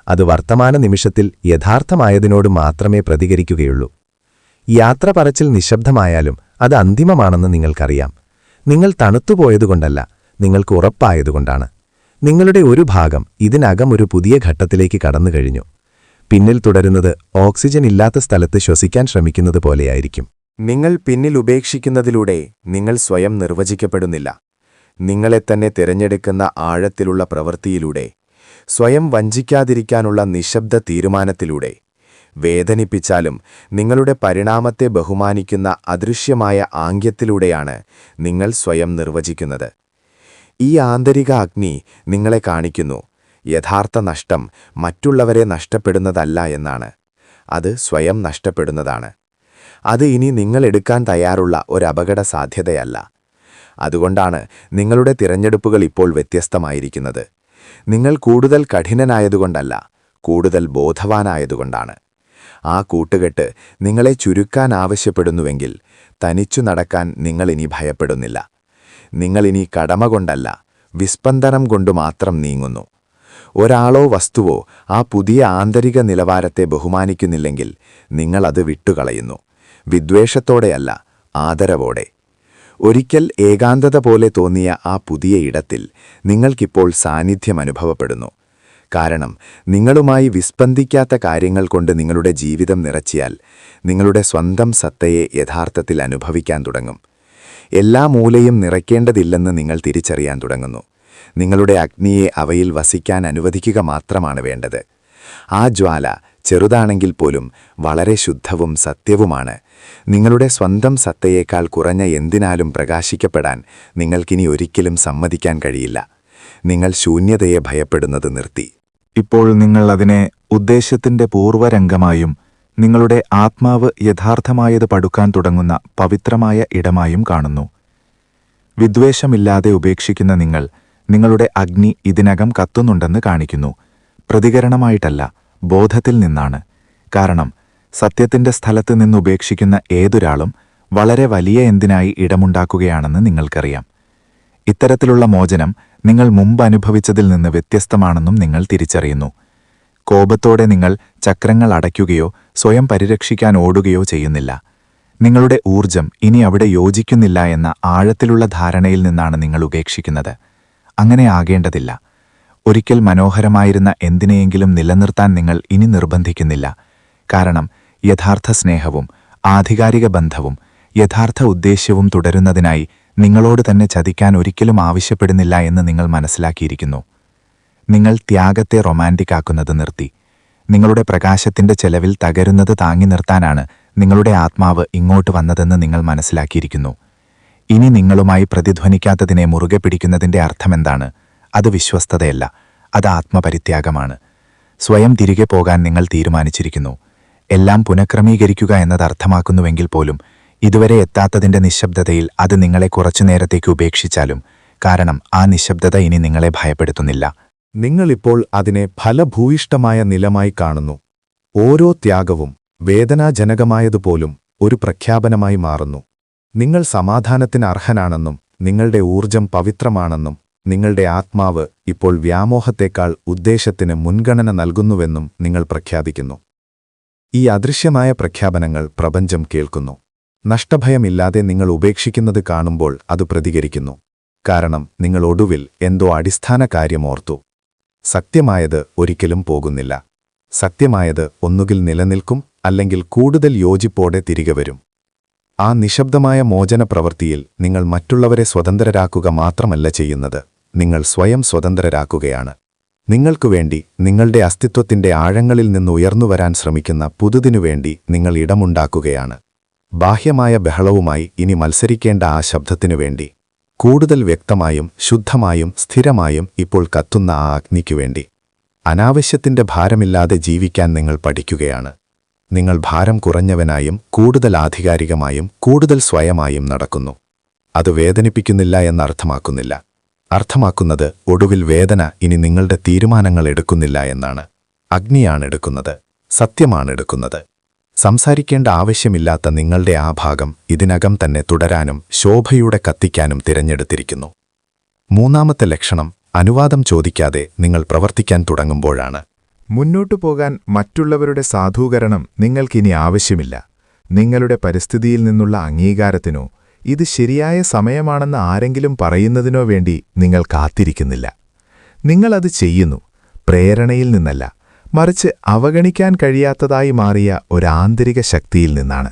അത് വർത്തമാന നിമിഷത്തിൽ യഥാർത്ഥമായതിനോട് മാത്രമേ പ്രതികരിക്കുകയുള്ളൂ. യാത്ര പറച്ചിൽ നിശബ്ദമായാലും അത് അന്തിമമാണെന്ന് നിങ്ങൾക്കറിയാം. നിങ്ങൾ തണുത്തുപോയതുകൊണ്ടല്ല, നിങ്ങൾക്ക് ഉറപ്പായതുകൊണ്ടാണ്. നിങ്ങളുടെ ഒരു ഭാഗം ഇതിനകം ഒരു പുതിയ ഘട്ടത്തിലേക്ക് കടന്നുകഴിഞ്ഞു. പിന്നിൽ തുടരുന്നത് ഓക്സിജൻ ഇല്ലാത്ത സ്ഥലത്ത് ശ്വസിക്കാൻ ശ്രമിക്കുന്നത് പോലെയായിരിക്കും. നിങ്ങൾ പിന്നിൽ ഉപേക്ഷിക്കുന്നതിലൂടെ നിങ്ങൾ സ്വയം നിർവചിക്കപ്പെടുന്നില്ല. നിങ്ങളെത്തന്നെ തിരഞ്ഞെടുക്കുന്ന ആഴത്തിലുള്ള പ്രവൃത്തിയിലൂടെ, സ്വയം വഞ്ചിക്കാതിരിക്കാനുള്ള നിശബ്ദ തീരുമാനത്തിലൂടെ, വേദനിപ്പിച്ചാലും നിങ്ങളുടെ പരിണാമത്തെ ബഹുമാനിക്കുന്ന അദൃശ്യമായ ആംഗ്യത്തിലൂടെയാണ് നിങ്ങൾ സ്വയം നിർവചിക്കുന്നത്. ഈ ആന്തരിക അഗ്നി നിങ്ങളെ കാണിക്കുന്നു, യഥാർത്ഥ നഷ്ടം മറ്റുള്ളവരെ നഷ്ടപ്പെടുന്നതല്ല എന്നാണ്, അത് സ്വയം നഷ്ടപ്പെടുന്നതാണ്. അത് ഇനി നിങ്ങളെടുക്കാൻ തയ്യാറുള്ള ഒരപകട സാധ്യതയല്ല. അതുകൊണ്ടാണ് നിങ്ങളുടെ തിരഞ്ഞെടുപ്പുകൾ ഇപ്പോൾ വ്യത്യസ്തമായിരിക്കുന്നത്. നിങ്ങൾ കൂടുതൽ കഠിനനായതുകൊണ്ടല്ല, കൂടുതൽ ബോധവാനായതുകൊണ്ടാണ്. ആ കൂട്ടുകെട്ട് നിങ്ങളെ ചുരുക്കാൻ ആവശ്യപ്പെടുന്നുവെങ്കിൽ തനിച്ചു നടക്കാൻ നിങ്ങളിനി ഭയപ്പെടുന്നില്ല. നിങ്ങളിനി കടമ കൊണ്ടല്ല, വിസ്പന്ദനം കൊണ്ടു മാത്രം നീങ്ങുന്നു. ഒരാളോ വസ്തുവോ ആ പുതിയ ആന്തരിക നിലവാരത്തെ ബഹുമാനിക്കുന്നില്ലെങ്കിൽ നിങ്ങളത് വിട്ടുകളയുന്നു. വിദ്വേഷത്തോടെയല്ല, ആദരവോടെ. ഒരിക്കൽ ഏകാന്തത പോലെ തോന്നിയ ആ പുതിയ ഇടത്തിൽ നിങ്ങൾക്കിപ്പോൾ സാന്നിധ്യം അനുഭവപ്പെടുന്നു. കാരണം നിങ്ങളുമായി വിസ്പന്ദിക്കാത്ത കാര്യങ്ങൾ കൊണ്ട് നിങ്ങളുടെ ജീവിതം നിറച്ചിയാൽ നിങ്ങളുടെ സ്വന്തം സത്തയെ യഥാർത്ഥത്തിൽ അനുഭവിക്കാൻ തുടങ്ങും. എല്ലാ മൂലയും നിറയ്ക്കേണ്ടതില്ലെന്ന് നിങ്ങൾ തിരിച്ചറിയാൻ തുടങ്ങുന്നു. നിങ്ങളുടെ അഗ്നിയെ അവയിൽ വസിക്കാൻ അനുവദിക്കുക മാത്രമാണ് വേണ്ടത്. ആ ജ്വാല ചെറുതാണെങ്കിൽ പോലും വളരെ ശുദ്ധവും സത്യവുമാണ്. നിങ്ങളുടെ സ്വന്തം സത്തയേക്കാൾ കുറഞ്ഞ എന്തിനാലും പ്രകാശിക്കപ്പെടാൻ നിങ്ങൾക്കിനി ഒരിക്കലും സമ്മതിക്കാൻ കഴിയില്ല. നിങ്ങൾ ശൂന്യതയെ ഭയപ്പെടുന്നത് നിർത്തി. ഇപ്പോൾ നിങ്ങൾ അതിനെ ഉദ്ദേശത്തിന്റെ പൂർവ്വരംഗമായും നിങ്ങളുടെ ആത്മാവ് യഥാർത്ഥമായത് പടുക്കാൻ തുടങ്ങുന്ന പവിത്രമായ ഇടമായും കാണുന്നു. വിദ്വേഷമില്ലാതെ ഉപേക്ഷിക്കുന്ന നിങ്ങൾ നിങ്ങളുടെ അഗ്നി ഇതിനകം കത്തുന്നുണ്ടെന്ന് കാണിക്കുന്നു. പ്രതികരണമായിട്ടല്ല, ബോധത്തിൽ നിന്നാണ്. കാരണം സത്യത്തിന്റെ സ്ഥലത്ത് നിന്ന് ഉപേക്ഷിക്കുന്ന ഏതൊരാളും വളരെ വലിയ എന്തിനായി ഇടമുണ്ടാക്കുകയാണെന്ന് നിങ്ങൾക്കറിയാം. ഇത്തരത്തിലുള്ള മോചനം നിങ്ങൾ മുമ്പ് അനുഭവിച്ചതിൽ നിന്ന് വ്യത്യസ്തമാണെന്നും നിങ്ങൾ തിരിച്ചറിയുന്നു. കോപത്തോടെ നിങ്ങൾ ചക്രങ്ങൾ അടയ്ക്കുകയോ സ്വയം പരിരക്ഷിക്കാൻ ഓടുകയോ ചെയ്യുന്നില്ല. നിങ്ങളുടെ ഊർജം ഇനി അവിടെ യോജിക്കുന്നില്ല എന്ന ആഴത്തിലുള്ള ധാരണയിൽ നിന്നാണ് നിങ്ങൾ ഉപേക്ഷിക്കുന്നത്. അങ്ങനെ ആകേണ്ടതില്ല. ഒരിക്കൽ മനോഹരമായിരുന്ന എന്തിനെയെങ്കിലും നിലനിർത്താൻ നിങ്ങൾ ഇനി നിർബന്ധിക്കുന്നില്ല. കാരണം യഥാർത്ഥ സ്നേഹവും ആധികാരിക ബന്ധവും യഥാർത്ഥ ഉദ്ദേശ്യവും തുടരുന്നതിനായി നിങ്ങളോട് തന്നെ ചതിക്കാൻ ഒരിക്കലും ആവശ്യപ്പെടുന്നില്ല എന്ന് നിങ്ങൾ മനസ്സിലാക്കിയിരിക്കുന്നു. നിങ്ങൾ ത്യാഗത്തെ റൊമാൻറ്റിക്കാക്കുന്നത് നിർത്തി. നിങ്ങളുടെ പ്രകാശത്തിന്റെ ചെലവിൽ തകരുന്നത് താങ്ങി നിർത്താനാണ് നിങ്ങളുടെ ആത്മാവ് ഇങ്ങോട്ട് വന്നതെന്ന് നിങ്ങൾ മനസ്സിലാക്കിയിരിക്കുന്നു. ഇനി നിങ്ങളുമായി പ്രതിധ്വനിക്കാത്തതിനെ മുറുകെ പിടിക്കുന്നതിന്റെ അർത്ഥമെന്താണ്? അത് വിശ്വസ്തതയല്ല, അത് ആത്മപരിത്യാഗമാണ്. സ്വയം തിരികെ പോകാൻ നിങ്ങൾ തീരുമാനിച്ചിരിക്കുന്നു. എല്ലാം പുനഃക്രമീകരിക്കുക എന്നത് അർത്ഥമാക്കുന്നുവെങ്കിൽ പോലും ഇതുവരെ എത്താത്തതിന്റെ നിശബ്ദതയിൽ അത് നിങ്ങളെ കുറച്ചുനേരത്തേക്ക് ഉപേക്ഷിച്ചാലും, കാരണം ആ നിശബ്ദത ഇനി നിങ്ങളെ ഭയപ്പെടുത്തുന്നില്ല. നിങ്ങളിപ്പോൾ അതിനെ ഫലഭൂയിഷ്ടമായ നിലമായി കാണുന്നു. ഓരോ ത്യാഗവും വേദനാജനകമായതുപോലും ഒരു പ്രഖ്യാപനമായി മാറുന്നു. നിങ്ങൾ സമാധാനത്തിന് അർഹനാണെന്നും നിങ്ങളുടെ ഊർജം പവിത്രമാണെന്നും നിങ്ങളുടെ ആത്മാവ് ഇപ്പോൾ വ്യാമോഹത്തേക്കാൾ ഉദ്ദേശത്തിന് മുൻഗണന നൽകുന്നുവെന്നും നിങ്ങൾ പ്രഖ്യാപിക്കുന്നു. ഈ അദൃശ്യമായ പ്രഖ്യാപനങ്ങൾ പ്രപഞ്ചം കേൾക്കുന്നു. നഷ്ടഭയമില്ലാതെ നിങ്ങൾ ഉപേക്ഷിക്കുന്നത് കാണുമ്പോൾ അത് പ്രതികരിക്കുന്നു. കാരണം നിങ്ങൾ ഒടുവിൽ എന്തോ അടിസ്ഥാന കാര്യമോർത്തു. സത്യമായത് ഒരിക്കലും പോകുന്നില്ല. സത്യമായത് ഒന്നുകിൽ നിലനിൽക്കും, അല്ലെങ്കിൽ കൂടുതൽ യോജിപ്പോടെ തിരികെ വരും. ആ നിശബ്ദമായ മോചന പ്രവൃത്തിയിൽ നിങ്ങൾ മറ്റുള്ളവരെ സ്വതന്ത്രരാക്കുക മാത്രമല്ല ചെയ്യുന്നത്, നിങ്ങൾ സ്വയം സ്വതന്ത്രരാക്കുകയാണ്. നിങ്ങൾക്കുവേണ്ടി, നിങ്ങളുടെ അസ്തിത്വത്തിന്റെ ആഴങ്ങളിൽ നിന്ന് ഉയർന്നുവരാൻ ശ്രമിക്കുന്ന പുതുതിനുവേണ്ടി നിങ്ങൾ ഇടമുണ്ടാക്കുകയാണ്. ബാഹ്യമായ ബഹളവുമായി ഇനി മത്സരിക്കേണ്ട ആ ശബ്ദത്തിനുവേണ്ടി, കൂടുതൽ വ്യക്തമായും ശുദ്ധമായും സ്ഥിരമായും ഇപ്പോൾ കത്തുന്ന ആ അഗ്നിക്കുവേണ്ടി. അനാവശ്യത്തിന്റെ ഭാരമില്ലാതെ ജീവിക്കാൻ നിങ്ങൾ പഠിക്കുകയാണ്. നിങ്ങൾ ഭാരം കുറഞ്ഞവനായും കൂടുതൽ ആധികാരികമായും കൂടുതൽ സ്വയമായും നടക്കുന്നു. അത് വേദനിപ്പിക്കുന്നില്ല എന്നർത്ഥമാക്കുന്നില്ല. അർത്ഥമാക്കുന്നത് ഒടുവിൽ വേദന ഇനി നിങ്ങളുടെ തീരുമാനങ്ങൾ എടുക്കുന്നില്ല എന്നാണ്. അഗ്നിയാണ് എടുക്കുന്നത്, സത്യമാണ് എടുക്കുന്നത്. സംസാരിക്കേണ്ട ആവശ്യമില്ലാത്ത നിങ്ങളുടെ ആ ഭാഗം ഇതിനകം തന്നെ തുടരാനും ശോഭയുടെ കത്തിക്കാനും തിരഞ്ഞെടുത്തിരിക്കുന്നു. മൂന്നാമത്തെ ലക്ഷണം, അനുവാദം ചോദിക്കാതെ നിങ്ങൾ പ്രവർത്തിക്കാൻ തുടങ്ങുമ്പോഴാണ്. മുന്നോട്ടു പോകാൻ മറ്റുള്ളവരുടെ സാധൂകരണം നിങ്ങൾക്കിനി ആവശ്യമില്ല. നിങ്ങളുടെ പരിസ്ഥിതിയിൽ നിന്നുള്ള അംഗീകാരത്തിനോ ഇത് ശരിയായ സമയമാണെന്ന് ആരെങ്കിലും പറയുന്നതിനോ വേണ്ടി നിങ്ങൾ കാത്തിരിക്കുന്നില്ല. നിങ്ങളത് ചെയ്യുന്നു, പ്രേരണയിൽ നിന്നല്ല, മറിച്ച് അവഗണിക്കാൻ കഴിയാത്തതായി മാറിയ ഒരാന്തരിക ശക്തിയിൽ നിന്നാണ്.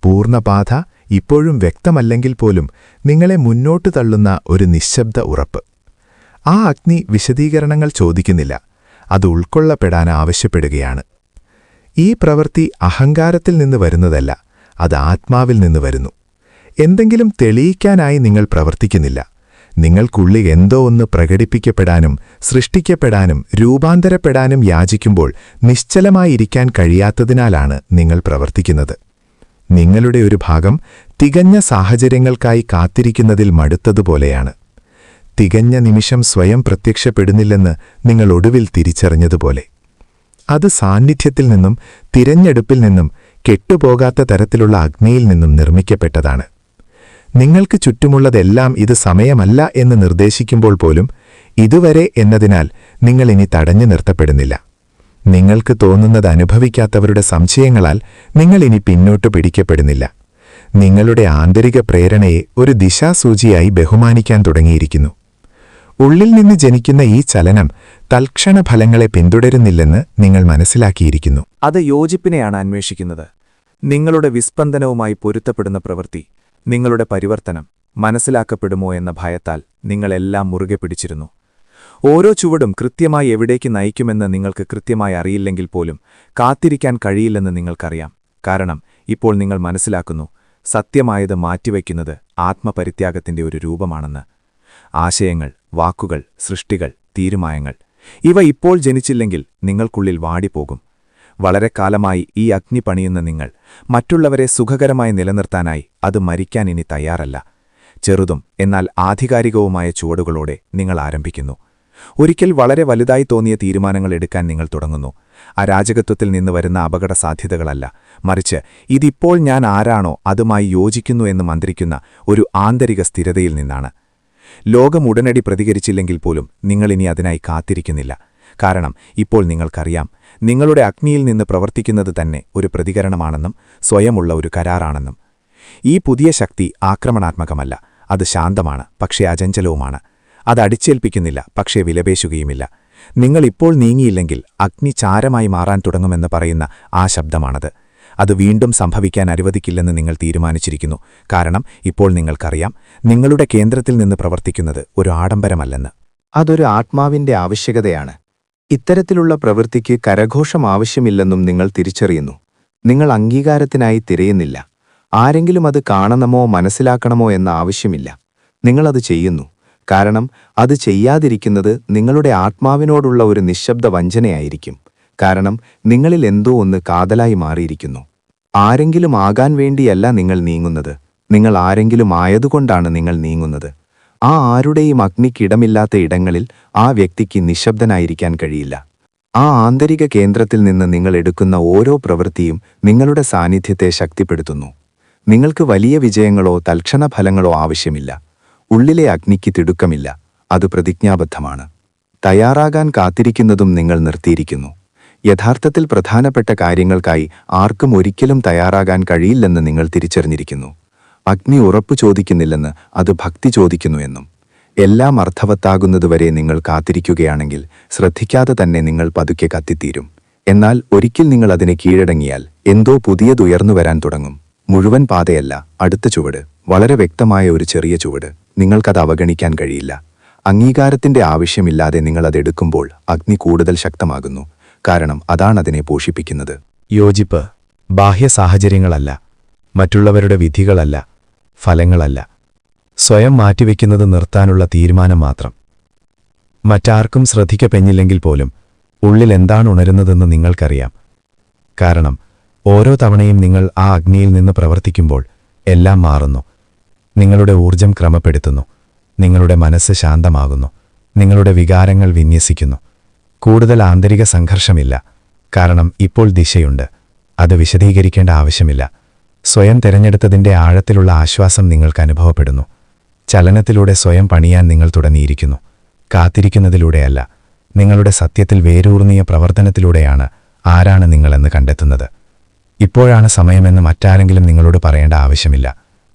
പൂർണ്ണപാത ഇപ്പോഴും വ്യക്തമല്ലെങ്കിൽ പോലും നിങ്ങളെ മുന്നോട്ടു തള്ളുന്ന ഒരു നിശ്ശബ്ദ ഉറപ്പ്. ആ അഗ്നി വിശദീകരണങ്ങൾ ചോദിക്കുന്നില്ല, അത് ഉൾക്കൊള്ളപ്പെടാൻ ആവശ്യപ്പെടുകയാണ്. ഈ പ്രവൃത്തി അഹങ്കാരത്തിൽ നിന്ന് വരുന്നതല്ല, അത് ആത്മാവിൽ നിന്ന് വരുന്നു. എന്തെങ്കിലും തെളിയിക്കാനായി നിങ്ങൾ പ്രവർത്തിക്കുന്നില്ല. നിങ്ങൾക്കുള്ളിൽ എന്തോ ഒന്ന് പ്രകടിപ്പിക്കപ്പെടാനും സൃഷ്ടിക്കപ്പെടാനും രൂപാന്തരപ്പെടാനും യാചിക്കുമ്പോൾ നിശ്ചലമായിരിക്കാൻ കഴിയാത്തതിനാലാണ് നിങ്ങൾ പ്രവർത്തിക്കുന്നത്. നിങ്ങളുടെ ഒരു ഭാഗം തികഞ്ഞ സാഹചര്യങ്ങൾക്കായി കാത്തിരിക്കുന്നതിൽ മടുത്തതുപോലെയാണ്. തികഞ്ഞ നിമിഷം സ്വയം പ്രത്യക്ഷപ്പെടുന്നില്ലെന്ന് നിങ്ങൾ ഒടുവിൽ തിരിച്ചറിഞ്ഞതുപോലെ. അത് സാന്നിധ്യത്തിൽ നിന്നും തിരഞ്ഞെടുപ്പിൽ നിന്നും കെട്ടുപോകാത്ത തരത്തിലുള്ള അഗ്നിയിൽ നിന്നും നിർമ്മിക്കപ്പെട്ടതാണ്. നിങ്ങൾക്ക് ചുറ്റുമുള്ളതെല്ലാം ഇത് സമയമല്ല എന്ന് നിർദ്ദേശിക്കുമ്പോൾ പോലും ഇതുവരെ എന്നതിനാൽ നിങ്ങൾ ഇനി തടഞ്ഞു നിർത്തപ്പെടുന്നില്ല. നിങ്ങൾക്ക് തോന്നുന്നത് അനുഭവിക്കാത്തവരുടെ സംശയങ്ങളാൽ നിങ്ങൾ ഇനി പിന്നോട്ടു പിടിക്കപ്പെടുന്നില്ല. നിങ്ങളുടെ ആന്തരിക പ്രേരണയെ ഒരു ദിശാസൂചിയായി ബഹുമാനിക്കാൻ തുടങ്ങിയിരിക്കുന്നു. ഉള്ളിൽ നിന്ന് ജനിക്കുന്ന ഈ ചലനം തൽക്ഷണ ഫലങ്ങളെ പിന്തുടരുന്നില്ലെന്ന് നിങ്ങൾ മനസ്സിലാക്കിയിരിക്കുന്നു. അത് യോജിപ്പിനെയാണ് അന്വേഷിക്കുന്നത്. നിങ്ങളുടെ വിസ്പന്ദനവുമായി പൊരുത്തപ്പെടുന്ന പ്രവൃത്തി, നിങ്ങളുടെ പരിവർത്തനം മനസ്സിലാക്കപ്പെടുമോ എന്ന ഭയത്താൽ നിങ്ങളെല്ലാം മുറുകെ പിടിച്ചിരുന്നു. ഓരോ ചുവടും കൃത്യമായി എവിടേക്ക് നയിക്കുമെന്ന് നിങ്ങൾക്ക് കൃത്യമായി അറിയില്ലെങ്കിൽ പോലും കാത്തിരിക്കാൻ കഴിയില്ലെന്ന് നിങ്ങൾക്കറിയാം. കാരണം ഇപ്പോൾ നിങ്ങൾ മനസ്സിലാക്കുന്നു, സത്യമായത് മാറ്റിവയ്ക്കുന്നത് ആത്മപരിത്യാഗത്തിന്റെ ഒരു രൂപമാണെന്ന്. ആശയങ്ങൾ, വാക്കുകൾ, സൃഷ്ടികൾ, തീരുമാനങ്ങൾ ഇവ ഇപ്പോൾ ജനിച്ചില്ലെങ്കിൽ നിങ്ങൾക്കുള്ളിൽ വാടിപ്പോകും. വളരെ കാലമായി ഈ അഗ്നി പണിയുന്ന നിങ്ങൾ മറ്റുള്ളവരെ സുഖകരമായി നിലനിർത്താനായി അത് മരിക്കാൻ ഇനി തയ്യാറല്ല. ചെറുതും എന്നാൽ ആധികാരികവുമായ ചുവടുകളോടെ നിങ്ങൾ ആരംഭിക്കുന്നു. ഒരിക്കൽ വളരെ വലുതായി തോന്നിയ തീരുമാനങ്ങൾ എടുക്കാൻ നിങ്ങൾ തുടങ്ങുന്നു. അരാജകത്വത്തിൽ നിന്ന് വരുന്ന അപകട സാധ്യതകളല്ല, മറിച്ച് ഇതിപ്പോൾ ഞാൻ ആരാണോ അതുമായി യോജിക്കുന്നു എന്ന് മന്ത്രിക്കുന്ന ഒരു ആന്തരിക സ്ഥിരതയിൽ നിന്നാണ്. ലോകം ഉടനടി പ്രതികരിച്ചില്ലെങ്കിൽ പോലും നിങ്ങളിനി അതിനായി കാത്തിരിക്കുന്നില്ല. കാരണം ഇപ്പോൾ നിങ്ങൾക്കറിയാം, നിങ്ങളുടെ അഗ്നിയിൽ നിന്ന് പ്രവർത്തിക്കുന്നത് തന്നെ ഒരു പ്രതികരണമാണെന്നും സ്വയമുള്ള ഒരു കരാറാണെന്നും. ഈ പുതിയ ശക്തി ആക്രമണാത്മകമല്ല, അത് ശാന്തമാണ്, പക്ഷേ അചഞ്ചലവുമാണ്. അത് അടിച്ചേൽപ്പിക്കുന്നില്ല, പക്ഷേ വിലപേശുകയുമില്ല. നിങ്ങളിപ്പോൾ നീങ്ങിയില്ലെങ്കിൽ അഗ്നി ചാരമായി മാറാൻ തുടങ്ങുമെന്ന് പറയുന്ന ആ ശബ്ദമാണത്. അത് വീണ്ടും സംഭവിക്കാൻ അനുവദിക്കില്ലെന്ന് നിങ്ങൾ തീരുമാനിച്ചിരിക്കുന്നു. കാരണം ഇപ്പോൾ നിങ്ങൾക്കറിയാം, നിങ്ങളുടെ കേന്ദ്രത്തിൽ നിന്ന് പ്രവർത്തിക്കുന്നത് ഒരു ആഡംബരമല്ലെന്ന്. അതൊരു ആത്മാവിന്റെ ആവശ്യകതയാണ്. ഇത്തരത്തിലുള്ള പ്രവൃത്തിക്ക് കരഘോഷം ആവശ്യമില്ലെന്നും നിങ്ങൾ തിരിച്ചറിയുന്നു. നിങ്ങൾ അംഗീകാരത്തിനായി തിരയുന്നില്ല. ആരെങ്കിലും അത് കാണണമോ മനസ്സിലാക്കണമോ എന്ന ആവശ്യമില്ല. നിങ്ങളത് ചെയ്യുന്നു. കാരണം അത് ചെയ്യാതിരിക്കുന്നത് നിങ്ങളുടെ ആത്മാവിനോടുള്ള ഒരു നിശ്ശബ്ദ വഞ്ചനയായിരിക്കും. കാരണം നിങ്ങളിൽ എന്തോ ഒന്ന് കാതലായി മാറിയിരിക്കുന്നു. ആരെങ്കിലും ആകാൻ വേണ്ടിയല്ല നിങ്ങൾ നീങ്ങുന്നത്. നിങ്ങൾ ആരെങ്കിലും ആയതുകൊണ്ടാണ് നിങ്ങൾ നീങ്ങുന്നത്. ആ ആരുടെയും അഗ്നിക്കിടമില്ലാത്ത ഇടങ്ങളിൽ ആ വ്യക്തിക്ക് നിശബ്ദനായിരിക്കാൻ കഴിയില്ല. ആ ആന്തരിക കേന്ദ്രത്തിൽ നിന്ന് നിങ്ങൾ എടുക്കുന്ന ഓരോ പ്രവൃത്തിയും നിങ്ങളുടെ സാന്നിധ്യത്തെ ശക്തിപ്പെടുത്തുന്നു. നിങ്ങൾക്ക് വലിയ വിജയങ്ങളോ തൽക്ഷണ ഫലങ്ങളോ ആവശ്യമില്ല. ഉള്ളിലെ അഗ്നിക്ക് തിടുക്കമില്ല, അത് പ്രതിജ്ഞാബദ്ധമാണ്. തയ്യാറാകാൻ കാത്തിരിക്കുന്നതും നിങ്ങൾ നിർത്തിയിരിക്കുന്നു. യഥാർത്ഥത്തിൽ പ്രധാനപ്പെട്ട കാര്യങ്ങൾക്കായി ആർക്കും ഒരിക്കലും തയ്യാറാകാൻ കഴിയില്ലെന്ന് നിങ്ങൾ തിരിച്ചറിഞ്ഞിരിക്കുന്നു. അഗ്നി ഉറപ്പു ചോദിക്കുന്നില്ലെന്ന് അത് ഭക്തി ചോദിക്കുന്നു എന്നും. എല്ലാം അർത്ഥവത്താകുന്നതുവരെ നിങ്ങൾ കാത്തിരിക്കുകയാണെങ്കിൽ ശ്രദ്ധിക്കാതെ തന്നെ നിങ്ങൾ പതുക്കെ കത്തിത്തീരും. എന്നാൽ ഒരിക്കൽ നിങ്ങൾ അതിനെ കീഴടങ്ങിയാൽ എന്തോ പുതിയതുയർന്നു വരാൻ തുടങ്ങും. മുഴുവൻ പാതയല്ല, അടുത്ത ചുവട്, വളരെ വ്യക്തമായ ഒരു ചെറിയ ചുവട്. നിങ്ങൾക്കത് അവഗണിക്കാൻ കഴിയില്ല. അംഗീകാരത്തിന്റെ ആവശ്യമില്ലാതെ നിങ്ങളതെടുക്കുമ്പോൾ അഗ്നി കൂടുതൽ ശക്തമാകുന്നു. കാരണം അതാണതിനെ പോഷിപ്പിക്കുന്നത്. യോജിപ്പ് ബാഹ്യ സാഹചര്യങ്ങളല്ല, മറ്റുള്ളവരുടെ വിധികളല്ല, ഫലങ്ങളല്ല. സ്വയം മാറ്റിവെക്കുന്നത് നിർത്താനുള്ള തീരുമാനം മാത്രം. മറ്റാർക്കും ശ്രദ്ധിക്കപ്പെഞ്ഞില്ലെങ്കിൽ പോലും ഉള്ളിൽ എന്താണ് ഉണരുന്നതെന്ന് നിങ്ങൾക്കറിയാം. കാരണം ഓരോ തവണയും നിങ്ങൾ ആ അഗ്നിയിൽ നിന്ന് പ്രവർത്തിക്കുമ്പോൾ എല്ലാം മാറുന്നു. നിങ്ങളുടെ ഊർജം ക്രമപ്പെടുത്തുന്നു, നിങ്ങളുടെ മനസ്സ് ശാന്തമാകുന്നു, നിങ്ങളുടെ വികാരങ്ങൾ വിന്യസിക്കുന്നു. കൂടുതൽ ആന്തരിക സംഘർഷമില്ല, കാരണം ഇപ്പോൾ ദിശയുണ്ട്. അത് വിശദീകരിക്കേണ്ട ആവശ്യമില്ല. സ്വയം തിരഞ്ഞെടുത്തതിൻ്റെ ആഴത്തിലുള്ള ആശ്വാസം നിങ്ങൾക്ക് അനുഭവപ്പെടുന്നു. ചലനത്തിലൂടെ സ്വയം പണിയാൻ നിങ്ങൾ തുടങ്ങിയിരിക്കുന്നു. കാത്തിരിക്കുന്നതിലൂടെയല്ല, നിങ്ങളുടെ സത്യത്തിൽ വേരൂർന്നിയ പ്രവർത്തനത്തിലൂടെയാണ് ആരാണ് നിങ്ങളെന്ന് കണ്ടെത്തുന്നത്. ഇപ്പോഴാണ് സമയമെന്ന് മറ്റാരെങ്കിലും നിങ്ങളോട് പറയേണ്ട ആവശ്യമില്ല.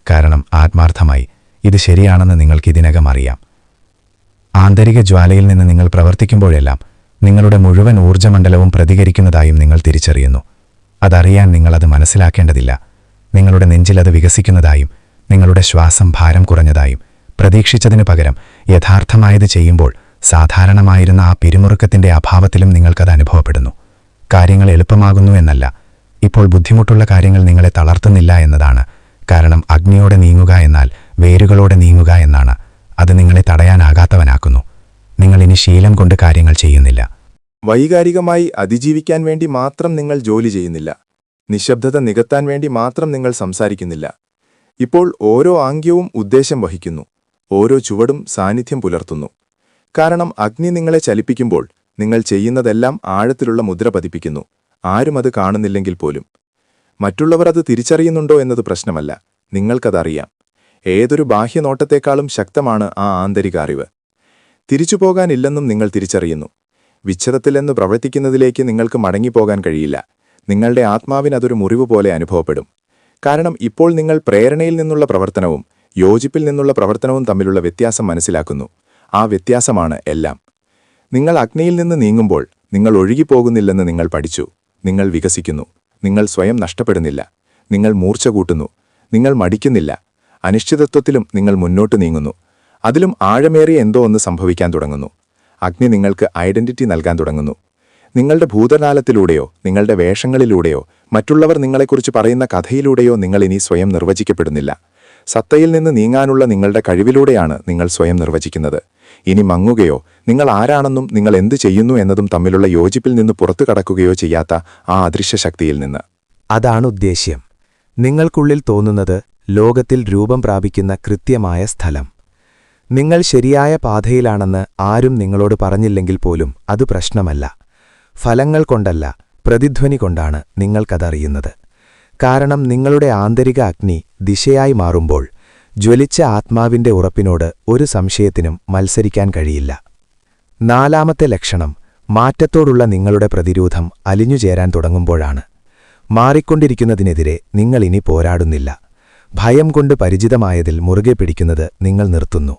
കാരണം ആത്മാർത്ഥമായി ഇത് ശരിയാണെന്ന് നിങ്ങൾക്കിതിനകം അറിയാം. ആന്തരിക ജ്വാലയിൽ നിന്ന് നിങ്ങൾ പ്രവർത്തിക്കുമ്പോഴെല്ലാം നിങ്ങളുടെ മുഴുവൻ ഊർജ്ജമണ്ഡലവും പ്രതികരിക്കുന്നതായും നിങ്ങൾ തിരിച്ചറിയുന്നു. അതറിയാൻ നിങ്ങളത് മനസ്സിലാക്കേണ്ടതില്ല. നിങ്ങളുടെ നെഞ്ചിലത് വികസിക്കുന്നതായും നിങ്ങളുടെ ശ്വാസം ഭാരം കുറഞ്ഞതായും പ്രതീക്ഷിച്ചതിനു പകരം യഥാർത്ഥമായത് ചെയ്യുമ്പോൾ സാധാരണമായിരുന്ന ആ പിരിമുറുക്കത്തിന്റെ അഭാവത്തിലും നിങ്ങൾക്കത് അനുഭവപ്പെടുന്നു. കാര്യങ്ങൾ എളുപ്പമാകുന്നു എന്നല്ല, ഇപ്പോൾ ബുദ്ധിമുട്ടുള്ള കാര്യങ്ങൾ നിങ്ങളെ തളർത്തുന്നില്ല എന്നതാണ്. കാരണം അഗ്നിയോടെ നീങ്ങുക എന്നാൽ വേരുകളോടെ നീങ്ങുക എന്നാണ്. അത് നിങ്ങളെ തടയാനാകാത്തവനാക്കുന്നു. നിങ്ങൾ ഇനി ശീലം കൊണ്ട് കാര്യങ്ങൾ ചെയ്യുന്നില്ല. വൈകാരികമായി അതിജീവിക്കാൻ വേണ്ടി മാത്രം നിങ്ങൾ ജോലി ചെയ്യുന്നില്ല. നിശബ്ദത നികത്താൻ വേണ്ടി മാത്രം നിങ്ങൾ സംസാരിക്കുന്നില്ല. ഇപ്പോൾ ഓരോ ആംഗ്യവും ഉദ്ദേശം വഹിക്കുന്നു, ഓരോ ചുവടും സാന്നിധ്യം പുലർത്തുന്നു. കാരണം അഗ്നി നിങ്ങളെ ചലിപ്പിക്കുമ്പോൾ നിങ്ങൾ ചെയ്യുന്നതെല്ലാം ആഴത്തിലുള്ള മുദ്ര പതിപ്പിക്കുന്നു. ആരും അത് കാണുന്നില്ലെങ്കിൽ പോലും. മറ്റുള്ളവർ അത് തിരിച്ചറിയുന്നുണ്ടോ എന്നത് പ്രശ്നമല്ല, നിങ്ങൾക്കതറിയാം. ഏതൊരു ബാഹ്യനോട്ടത്തെക്കാളും ശക്തമാണ് ആ ആന്തരിക അറിവ്. തിരിച്ചുപോകാനില്ലെന്നും നിങ്ങൾ തിരിച്ചറിയുന്നു. വിച്ഛേദത്തിലെന്ന് പ്രവർത്തിക്കുന്നതിലേക്ക് നിങ്ങൾക്ക് മടങ്ങിപ്പോകാൻ കഴിയില്ല. നിങ്ങളുടെ ആത്മാവിനതൊരു മുറിവ് പോലെ അനുഭവപ്പെടും. കാരണം ഇപ്പോൾ നിങ്ങൾ പ്രേരണയിൽ നിന്നുള്ള പ്രവർത്തനവും യോജിപ്പിൽ നിന്നുള്ള പ്രവർത്തനവും തമ്മിലുള്ള വ്യത്യാസം മനസ്സിലാക്കുന്നു. ആ വ്യത്യാസമാണ് എല്ലാം. നിങ്ങൾ അഗ്നിയിൽ നിന്ന് നീങ്ങുമ്പോൾ നിങ്ങൾ ഒഴുകിപ്പോകുന്നില്ലെന്ന് നിങ്ങൾ പഠിച്ചു. നിങ്ങൾ വികസിക്കുന്നു. നിങ്ങൾ സ്വയം നഷ്ടപ്പെടുന്നില്ല. നിങ്ങൾ മൂർച്ച കൂട്ടുന്നു. നിങ്ങൾ മടിക്കുന്നില്ല. അനിശ്ചിതത്വത്തിലും നിങ്ങൾ മുന്നോട്ട് നീങ്ങുന്നു. അതിലും ആഴമേറിയ എന്തോ ഒന്ന് സംഭവിക്കാൻ തുടങ്ങുന്നു. അഗ്നി നിങ്ങൾക്ക് ഐഡന്റിറ്റി നൽകാൻ തുടങ്ങുന്നു. നിങ്ങളുടെ ഭൂതകാലത്തിലൂടെയോ നിങ്ങളുടെ വേഷങ്ങളിലൂടെയോ മറ്റുള്ളവർ നിങ്ങളെക്കുറിച്ച് പറയുന്ന കഥയിലൂടെയോ നിങ്ങൾ ഇനി സ്വയം നിർവചിക്കപ്പെടുന്നില്ല. സത്തയിൽ നിന്ന് നീങ്ങാനുള്ള നിങ്ങളുടെ കഴിവിലൂടെയാണ് നിങ്ങൾ സ്വയം നിർവചിക്കുന്നത്. ഇനി മങ്ങുകയോ നിങ്ങൾ ആരാണെന്നും നിങ്ങൾ എന്തു ചെയ്യുന്നു എന്നതും തമ്മിലുള്ള യോജിപ്പിൽ നിന്ന് പുറത്തു കടക്കുകയോ ചെയ്യാത്ത ആ അദൃശ്യശക്തിയിൽ നിന്ന്. അതാണ് ഉദ്ദേശ്യം. നിങ്ങൾക്കുള്ളിൽ തോന്നുന്നത് ലോകത്തിൽ രൂപം പ്രാപിക്കുന്ന കൃത്യമായ സ്ഥലം. നിങ്ങൾ ശരിയായ പാതയിലാണെന്ന് ആരും നിങ്ങളോട് പറഞ്ഞില്ലെങ്കിൽ പോലും അത് പ്രശ്നമല്ല. ഫലങ്ങൾ കൊണ്ടല്ല, പ്രതിധ്വനി കൊണ്ടാണ് നിങ്ങൾക്കതറിയുന്നത്. കാരണം നിങ്ങളുടെ ആന്തരിക അഗ്നി ദിശയായി മാറുമ്പോൾ ജ്വലിച്ച ആത്മാവിന്റെ ഉറപ്പിനോട് ഒരു സംശയത്തിനും മത്സരിക്കാൻ കഴിയില്ല. നാലാമത്തെ ലക്ഷണം മാറ്റത്തോടുള്ള നിങ്ങളുടെ പ്രതിരോധം അലിഞ്ഞുചേരാൻ തുടങ്ങുമ്പോഴാണ്. മാറിക്കൊണ്ടിരിക്കുന്നതിനെതിരെ നിങ്ങളിനി പോരാടുന്നില്ല. ഭയം കൊണ്ട് പരിചിതമായതിൽ മുറുകെ പിടിക്കുന്നത് നിങ്ങൾ നിർത്തുന്നു.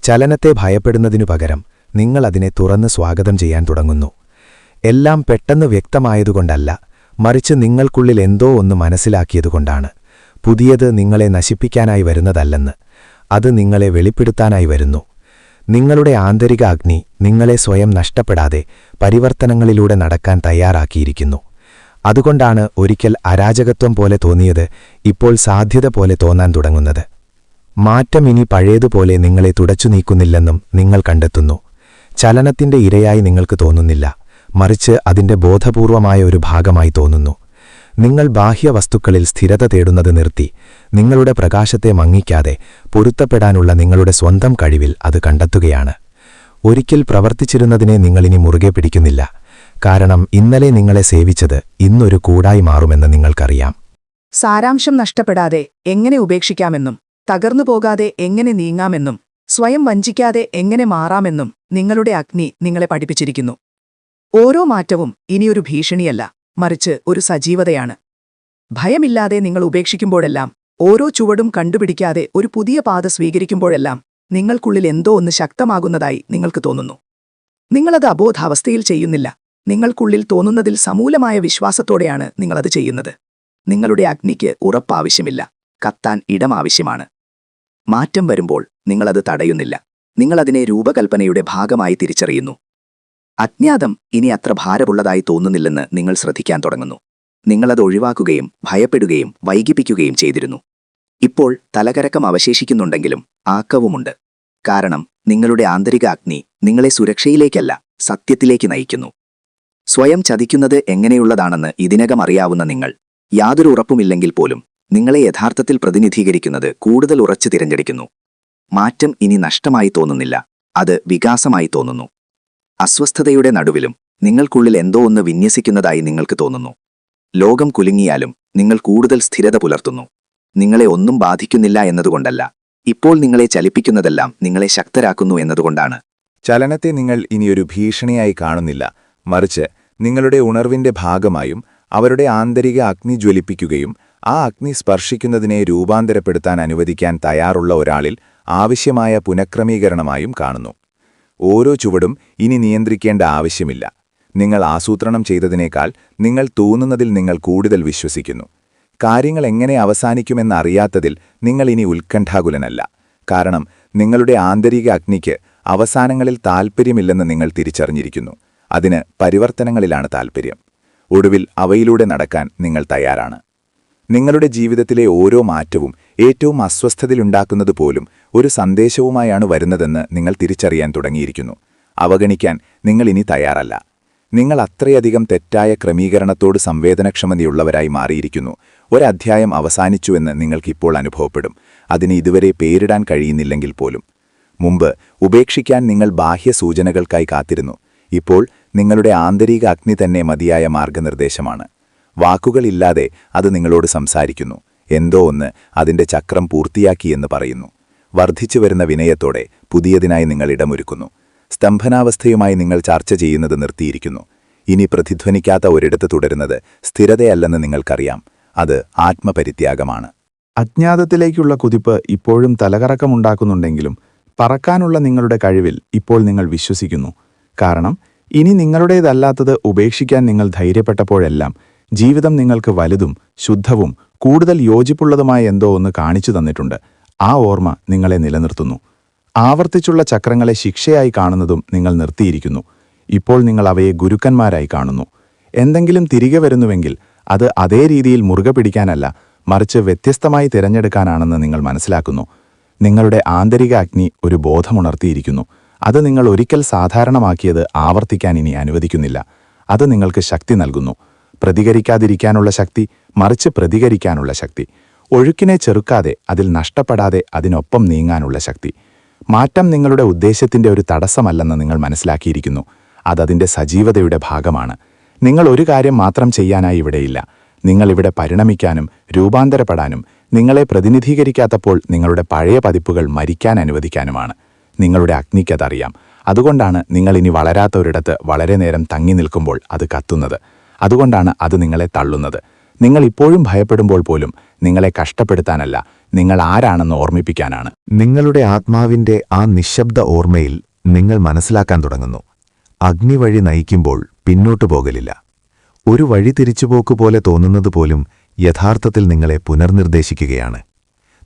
ചലനത്തെ ഭയപ്പെടുന്നതിനു പകരം നിങ്ങൾ അതിനെ തുറന്ന് സ്വാഗതം ചെയ്യാൻ തുടങ്ങുന്നു. എല്ലാം പെട്ടെന്ന് വ്യക്തമായതുകൊണ്ടല്ല, മറിച്ച് നിങ്ങൾക്കുള്ളിൽ എന്തോ ഒന്ന് മനസ്സിലാക്കിയതുകൊണ്ടാണ്. പുതിയത് നിങ്ങളെ നശിപ്പിക്കാനായി വരുന്നതല്ലെന്ന്, അത് നിങ്ങളെ വെളിപ്പെടുത്താനായി വരുന്നു. നിങ്ങളുടെ ആന്തരിക അഗ്നി നിങ്ങളെ സ്വയം നഷ്ടപ്പെടാതെ പരിവർത്തനങ്ങളിലൂടെ നടക്കാൻ തയ്യാറാക്കിയിരിക്കുന്നു. അതുകൊണ്ടാണ് ഒരിക്കൽ അരാജകത്വം പോലെ തോന്നിയത് ഇപ്പോൾ സാധ്യത പോലെ തോന്നാൻ തുടങ്ങുന്നത്. മാറ്റം ഇനി പഴയതുപോലെ നിങ്ങളെ തുടച്ചു നീക്കുന്നില്ലെന്നും നിങ്ങൾ കണ്ടെത്തുന്നു. ചലനത്തിന്റെ ഇരയായി നിങ്ങൾക്ക് തോന്നുന്നില്ല, മറിച്ച് അതിന്റെ ബോധപൂർവമായ ഒരു ഭാഗമായി തോന്നുന്നു. നിങ്ങൾ ബാഹ്യവസ്തുക്കളിൽ സ്ഥിരത തേടുന്നത് നിർത്തി നിങ്ങളുടെ പ്രകാശത്തെ മങ്ങിക്കാതെ പൊരുത്തപ്പെടാനുള്ള നിങ്ങളുടെ സ്വന്തം കഴിവിൽ അത് കണ്ടെത്തുകയാണ്. ഒരിക്കൽ പ്രവർത്തിച്ചിരുന്നതിനെ നിങ്ങളിനി മുറുകെ പിടിക്കുന്നില്ല. കാരണം ഇന്നലെ നിങ്ങളെ സേവിച്ചത് ഇന്നൊരു കൂടായി മാറുമെന്ന് നിങ്ങൾക്കറിയാം. സാരാംശം നഷ്ടപ്പെടാതെ എങ്ങനെ ഉപേക്ഷിക്കാമെന്നും തകർന്നു പോകാതെ എങ്ങനെ നീങ്ങാമെന്നും സ്വയം വഞ്ചിക്കാതെ എങ്ങനെ മാറാമെന്നും നിങ്ങളുടെ അഗ്നി നിങ്ങളെ പഠിപ്പിച്ചിരിക്കുന്നു. ഓരോ മാറ്റവും ഇനിയൊരു ഭീഷണിയല്ല, മറിച്ച് ഒരു സജീവതയാണ്. ഭയമില്ലാതെ നിങ്ങൾ ഉപേക്ഷിക്കുമ്പോഴെല്ലാം, ഓരോ ചുവടും കണ്ടുപിടിക്കാതെ ഒരു പുതിയ പാത സ്വീകരിക്കുമ്പോഴെല്ലാം നിങ്ങൾക്കുള്ളിൽ എന്തോ ഒന്ന് ശക്തമാകുന്നതായി നിങ്ങൾക്ക് തോന്നുന്നു. നിങ്ങളത് അബോധാവസ്ഥയിൽ ചെയ്യുന്നില്ല. നിങ്ങൾക്കുള്ളിൽ തോന്നുന്നതിൽ സമൂലമായ വിശ്വാസത്തോടെയാണ് നിങ്ങളത് ചെയ്യുന്നത്. നിങ്ങളുടെ അഗ്നിക്ക് ഉറപ്പാവശ്യമില്ല, കത്താൻ ഇടം ആവശ്യമാണ്. മാറ്റം വരുമ്പോൾ നിങ്ങളത് തടയുന്നില്ല, നിങ്ങളതിനെ രൂപകൽപ്പനയുടെ ഭാഗമായി തിരിച്ചറിയുന്നു. അജ്ഞാതം ഇനി അത്ര ഭാരമുള്ളതായി തോന്നുന്നില്ലെന്ന് നിങ്ങൾ ശ്രദ്ധിക്കാൻ തുടങ്ങുന്നു. നിങ്ങളത് ഒഴിവാക്കുകയും ഭയപ്പെടുകയും വൈകിപ്പിക്കുകയും ചെയ്തിരുന്നു. ഇപ്പോൾ തലകരക്കം അവശേഷിക്കുന്നുണ്ടെങ്കിലും ആക്കവുമുണ്ട്. കാരണം നിങ്ങളുടെ ആന്തരിക അഗ്നി നിങ്ങളെ സുരക്ഷയിലേക്കല്ല, സത്യത്തിലേക്ക് നയിക്കുന്നു. സ്വയം ചതിക്കുന്നത് എങ്ങനെയുള്ളതാണെന്ന് ഇതിനകം അറിയാവുന്ന നിങ്ങൾ, യാതൊരു ഉറപ്പുമില്ലെങ്കിൽ പോലും നിങ്ങളെ യഥാർത്ഥത്തിൽ പ്രതിനിധീകരിക്കുന്നത് കൂടുതൽ ഉറച്ചു തിരഞ്ഞെടുക്കുന്നു. മാറ്റം ഇനി നഷ്ടമായി തോന്നുന്നില്ല, അത് വികാസമായി തോന്നുന്നു. അസ്വസ്ഥതയുടെ നടുവിലും നിങ്ങൾക്കുള്ളിൽ എന്തോ ഒന്ന് വിന്യസിക്കുന്നതായി നിങ്ങൾക്ക് തോന്നുന്നു. ലോകം കുലുങ്ങിയാലും നിങ്ങൾ കൂടുതൽ സ്ഥിരത പുലർത്തുന്നു. നിങ്ങളെ ഒന്നും ബാധിക്കുന്നില്ല എന്നതുകൊണ്ടല്ല, ഇപ്പോൾ നിങ്ങളെ ചലിപ്പിക്കുന്നതെല്ലാം നിങ്ങളെ ശക്തരാക്കുന്നു എന്നതുകൊണ്ടാണ്. ചലനത്തെ നിങ്ങൾ ഇനിയൊരു ഭീഷണിയായി കാണുന്നില്ല, മറിച്ച് നിങ്ങളുടെ ഉണർവിന്റെ ഭാഗമായും അവരുടെ ആന്തരിക അഗ്നി ജ്വലിപ്പിക്കുകയും ആ അഗ്നി സ്പർശിക്കുന്നതിനെ രൂപാന്തരപ്പെടുത്താൻ അനുവദിക്കാൻ തയ്യാറുള്ള ഒരാളിൽ ആവശ്യമായ പുനഃക്രമീകരണമായും കാണുന്നു. ഓരോ ചുവടും ഇനി നിയന്ത്രിക്കേണ്ട ആവശ്യമില്ല. നിങ്ങൾ ആസൂത്രണം ചെയ്തതിനേക്കാൾ നിങ്ങൾ തോന്നുന്നതിൽ നിങ്ങൾ കൂടുതൽ വിശ്വസിക്കുന്നു. കാര്യങ്ങൾ എങ്ങനെ അവസാനിക്കുമെന്നറിയാത്തതിൽ നിങ്ങൾ ഇനി ഉത്കണ്ഠാകുലനല്ല. കാരണം നിങ്ങളുടെ ആന്തരിക അഗ്നിക്ക് അവസാനങ്ങളിൽ താൽപ്പര്യമില്ലെന്ന് നിങ്ങൾ തിരിച്ചറിഞ്ഞിരിക്കുന്നു. അതിന് പരിവർത്തനങ്ങളിലാണ് താൽപ്പര്യം. ഒടുവിൽ അവയിലൂടെ നടക്കാൻ നിങ്ങൾ തയ്യാറാണ്. നിങ്ങളുടെ ജീവിതത്തിലെ ഓരോ മാറ്റവും ഏറ്റവും അസ്വസ്ഥതയുണ്ടാക്കുന്നത് പോലും ഒരു സന്ദേശവുമായാണ് വരുന്നതെന്ന് നിങ്ങൾ തിരിച്ചറിയാൻ തുടങ്ങിയിരിക്കുന്നു. അവഗണിക്കാൻ നിങ്ങൾ ഇനി തയ്യാറല്ല. നിങ്ങൾ അത്രയധികം തെറ്റായ ക്രമീകരണത്തോട് സംവേദനക്ഷമതയുള്ളവരായി മാറിയിരിക്കുന്നു. ഒരധ്യായം അവസാനിച്ചുവെന്ന് നിങ്ങൾക്കിപ്പോൾ അനുഭവപ്പെടും, അതിന് ഇതുവരെ പേരിടാൻ കഴിയുന്നില്ലെങ്കിൽ പോലും. മുമ്പ് ഉപേക്ഷിക്കാൻ നിങ്ങൾ ബാഹ്യ സൂചനകൾക്കായി കാത്തിരുന്നു. ഇപ്പോൾ നിങ്ങളുടെ ആന്തരിക അഗ്നി തന്നെ മതിയായ മാർഗനിർദ്ദേശമാണ്. വാക്കുകളില്ലാതെ അത് നിങ്ങളോട് സംസാരിക്കുന്നു. എന്തോ ഒന്ന് അതിന്റെ ചക്രം പൂർത്തിയാക്കിയെന്ന് പറയുന്നു. വർദ്ധിച്ചുവരുന്ന വിനയത്തോടെ പുതിയതിനായി നിങ്ങൾ ഇടമൊരുക്കുന്നു. സ്തംഭനാവസ്ഥയുമായി നിങ്ങൾ ചർച്ച ചെയ്യുന്നത് നിർത്തിയിരിക്കുന്നു. ഇനി പ്രതിധ്വനിക്കാത്ത ഒരിടത്ത് തുടരുന്നത് സ്ഥിരതയല്ലെന്ന് നിങ്ങൾക്കറിയാം. അത് ആത്മപരിത്യാഗമാണ്. അജ്ഞാതത്തിലേക്കുള്ള കുതിപ്പ് ഇപ്പോഴും തലകറക്കമുണ്ടാക്കുന്നുണ്ടെങ്കിലും പറക്കാനുള്ള നിങ്ങളുടെ കഴിവിൽ ഇപ്പോൾ നിങ്ങൾ വിശ്വസിക്കുന്നു. കാരണം ഇനി നിങ്ങളുടേതല്ലാത്തത് ഉപേക്ഷിക്കാൻ നിങ്ങൾ ധൈര്യപ്പെട്ടപ്പോഴെല്ലാം ജീവിതം നിങ്ങൾക്ക് വലുതും ശുദ്ധവും കൂടുതൽ യോജിപ്പുള്ളതുമായ എന്തോ ഒന്ന് കാണിച്ചു തന്നിട്ടുണ്ട്. ആ ഓർമ്മ നിങ്ങളെ നിലനിർത്തുന്നു. ആവർത്തിച്ചുള്ള ചക്രങ്ങളെ ശിക്ഷയായി കാണുന്നതും നിങ്ങൾ നിർത്തിയിരിക്കുന്നു. ഇപ്പോൾ നിങ്ങൾ അവയെ ഗുരുക്കന്മാരായി കാണുന്നു. എന്തെങ്കിലും തിരികെ വരുന്നുവെങ്കിൽ അത് അതേ രീതിയിൽ മുറുകെ പിടിക്കാനല്ല, മറിച്ച് വ്യത്യസ്തമായി തിരഞ്ഞെടുക്കാനാണെന്ന് നിങ്ങൾ മനസ്സിലാക്കുന്നു. നിങ്ങളുടെ ആന്തരിക അഗ്നി ഒരു ബോധമുണർത്തിയിരിക്കുന്നു. അത് നിങ്ങൾ ഒരിക്കൽ സാധാരണമാക്കിയത് ആവർത്തിക്കാൻ ഇനി അനുവദിക്കുന്നില്ല. അത് നിങ്ങൾക്ക് ശക്തി നൽകുന്നു. പ്രതികരിക്കാതിരിക്കാനുള്ള ശക്തി, മറിച്ച് പ്രതികരിക്കാനുള്ള ശക്തി. ഒഴുക്കിനെ ചെറുക്കാതെ, അതിൽ നഷ്ടപ്പെടാതെ അതിനൊപ്പം നീങ്ങാനുള്ള ശക്തി. മാറ്റം നിങ്ങളുടെ ഉദ്ദേശ്യത്തിന്റെ ഒരു തടസ്സമല്ലെന്ന് നിങ്ങൾ മനസ്സിലാക്കിയിരിക്കുന്നു. അതതിന്റെ സജീവതയുടെ ഭാഗമാണ്. നിങ്ങൾ ഒരു കാര്യം മാത്രം ചെയ്യാനായി ഇവിടെയില്ല. നിങ്ങളിവിടെ പരിണമിക്കാനും രൂപാന്തരപ്പെടാനും, നിങ്ങളെ പ്രതിനിധീകരിക്കാത്തപ്പോൾ നിങ്ങളുടെ പഴയ പതിപ്പുകൾ മരിക്കാൻ അനുവദിക്കാനുമാണ്. നിങ്ങളുടെ അഗ്നിക്കതറിയാം. അതുകൊണ്ടാണ് നിങ്ങൾ ഇനി വളരാത്ത ഒരിടത്ത് വളരെ നേരം തങ്ങി നിൽക്കുമ്പോൾ അത് കത്തുന്നത്. അതുകൊണ്ടാണ് അത് നിങ്ങളെ തള്ളുന്നത്. നിങ്ങൾ ഇപ്പോഴും ഭയപ്പെടുമ്പോൾ പോലും നിങ്ങളെ കഷ്ടപ്പെടുത്താനല്ല, നിങ്ങൾ ആരാണെന്ന് ഓർമ്മിപ്പിക്കാനാണ്. നിങ്ങളുടെ ആത്മാവിന്റെ ആ നിശബ്ദ ഓർമ്മയിൽ നിങ്ങൾ മനസ്സിലാക്കാൻ തുടങ്ങുന്നു. അഗ്നി വഴി നയിക്കുമ്പോൾ പിന്നോട്ടു പോകലില്ല. ഒരു വഴി തിരിച്ചുപോക്ക് പോലെ തോന്നുന്നതുപോലും യഥാർത്ഥത്തിൽ നിങ്ങളെ പുനർനിർദ്ദേശിക്കുകയാണ്.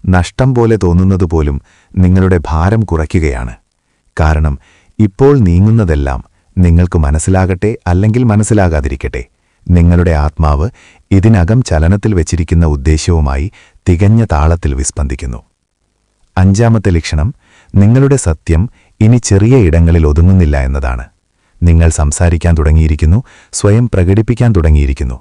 നഷ്ടം പോലെ തോന്നുന്നതുപോലും നിങ്ങളുടെ ഭാരം കുറയ്ക്കുകയാണ്. കാരണം ഇപ്പോൾ നീങ്ങുന്നതെല്ലാം നിങ്ങൾക്ക് മനസ്സിലാകട്ടെ അല്ലെങ്കിൽ മനസ്സിലാകാതിരിക്കട്ടെ, നിങ്ങളുടെ ആത്മാവ് ഇതിനകം ചലനത്തിൽ വെച്ചിരിക്കുന്ന ഉദ്ദേശ്യവുമായി തികഞ്ഞ താളത്തിൽ വിസ്പന്ദിക്കുന്നു. അഞ്ചാമത്തെ ലക്ഷണം, നിങ്ങളുടെ സത്യം ഇനി ചെറിയ ഇടങ്ങളിൽ ഒതുങ്ങുന്നില്ല എന്നതാണ്. നിങ്ങൾ സംസാരിക്കാൻ തുടങ്ങിയിരിക്കുന്നു, സ്വയം പ്രകടിപ്പിക്കാൻ തുടങ്ങിയിരിക്കുന്നു.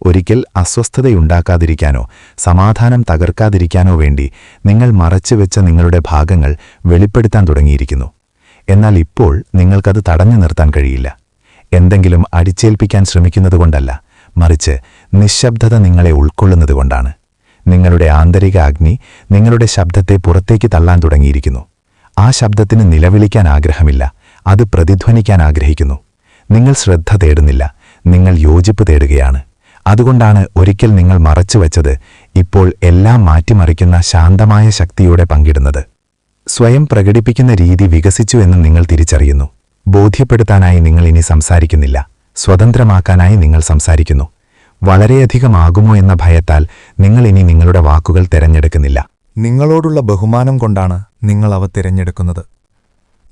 ഒരിക്കൽ അസ്വസ്ഥതയുണ്ടാക്കാതിരിക്കാനോ സമാധാനം തകർക്കാതിരിക്കാനോ വേണ്ടി നിങ്ങൾ മറച്ചുവെച്ച നിങ്ങളുടെ ഭാഗങ്ങൾ വെളിപ്പെടുത്താൻ തുടങ്ങിയിരിക്കുന്നു. എന്നാൽ ഇപ്പോൾ നിങ്ങൾക്കത് തടഞ്ഞു നിർത്താൻ കഴിയില്ല. എന്തെങ്കിലും അടിച്ചേൽപ്പിക്കാൻ ശ്രമിക്കുന്നതുകൊണ്ടല്ല, മറിച്ച് നിശബ്ദത നിങ്ങളെ ഉൾക്കൊള്ളുന്നതുകൊണ്ടാണ്. നിങ്ങളുടെ ആന്തരിക അഗ്നി നിങ്ങളുടെ ശബ്ദത്തെ പുറത്തേക്ക് തള്ളാൻ തുടങ്ങിയിരിക്കുന്നു. ആ ശബ്ദത്തിന് നിലവിളിക്കാൻ ആഗ്രഹമില്ല, അത് പ്രതിധ്വനിക്കാൻ ആഗ്രഹിക്കുന്നു. നിങ്ങൾ ശ്രദ്ധ തേടുന്നില്ല, നിങ്ങൾ യോജിപ്പ് തേടുകയാണ്. അതുകൊണ്ടാണ് ഒരിക്കൽ നിങ്ങൾ മറച്ചുവെച്ചത് ഇപ്പോൾ എല്ലാം മാറ്റിമറിക്കുന്ന ശാന്തമായ ശക്തിയോടെ പങ്കിടുന്നത്. സ്വയം പ്രകടിപ്പിക്കുന്ന രീതി വികസിച്ചു എന്ന് നിങ്ങൾ തിരിച്ചറിയുന്നു. ബോധ്യപ്പെടുത്താനായി നിങ്ങൾ ഇനി സംസാരിക്കുന്നില്ല, സ്വതന്ത്രമാക്കാനായി നിങ്ങൾ സംസാരിക്കുന്നു. വളരെയധികമാകുമോ എന്ന ഭയത്താൽ നിങ്ങൾ ഇനി നിങ്ങളുടെ വാക്കുകൾ തിരഞ്ഞെടുക്കുന്നില്ല. നിങ്ങളോടുള്ള ബഹുമാനം കൊണ്ടാണ് നിങ്ങൾ അവ തിരഞ്ഞെടുക്കുന്നത്.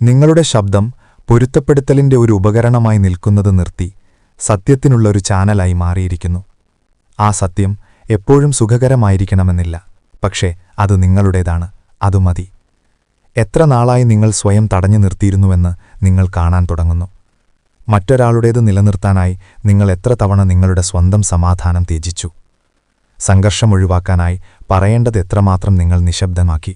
നിങ്ങളുടെ ശബ്ദം പൊരുത്തപ്പെടുത്തലിന്റെ ഒരു ഉപകരണമായി നിൽക്കുന്നത് നിർത്തി സത്യത്തിനുള്ള ഒരു ചാനലായി മാറിയിരിക്കുന്നു. ആ സത്യം എപ്പോഴും സുഖകരമായിരിക്കണമെന്നില്ല, പക്ഷേ അത് നിങ്ങളുടേതാണ്, അത് മതി. എത്ര നാളായി നിങ്ങൾ സ്വയം തടഞ്ഞു നിർത്തിയിരുന്നുവെന്ന് നിങ്ങൾ കാണാൻ തുടങ്ങുന്നു. മറ്റൊരാളുടേത് നിലനിർത്താനായി നിങ്ങൾ എത്ര തവണ നിങ്ങളുടെ സ്വന്തം സമാധാനം ത്യജിച്ചു. സംഘർഷം ഒഴിവാക്കാനായി പറയേണ്ടത് എത്രമാത്രം നിങ്ങൾ നിശബ്ദമാക്കി.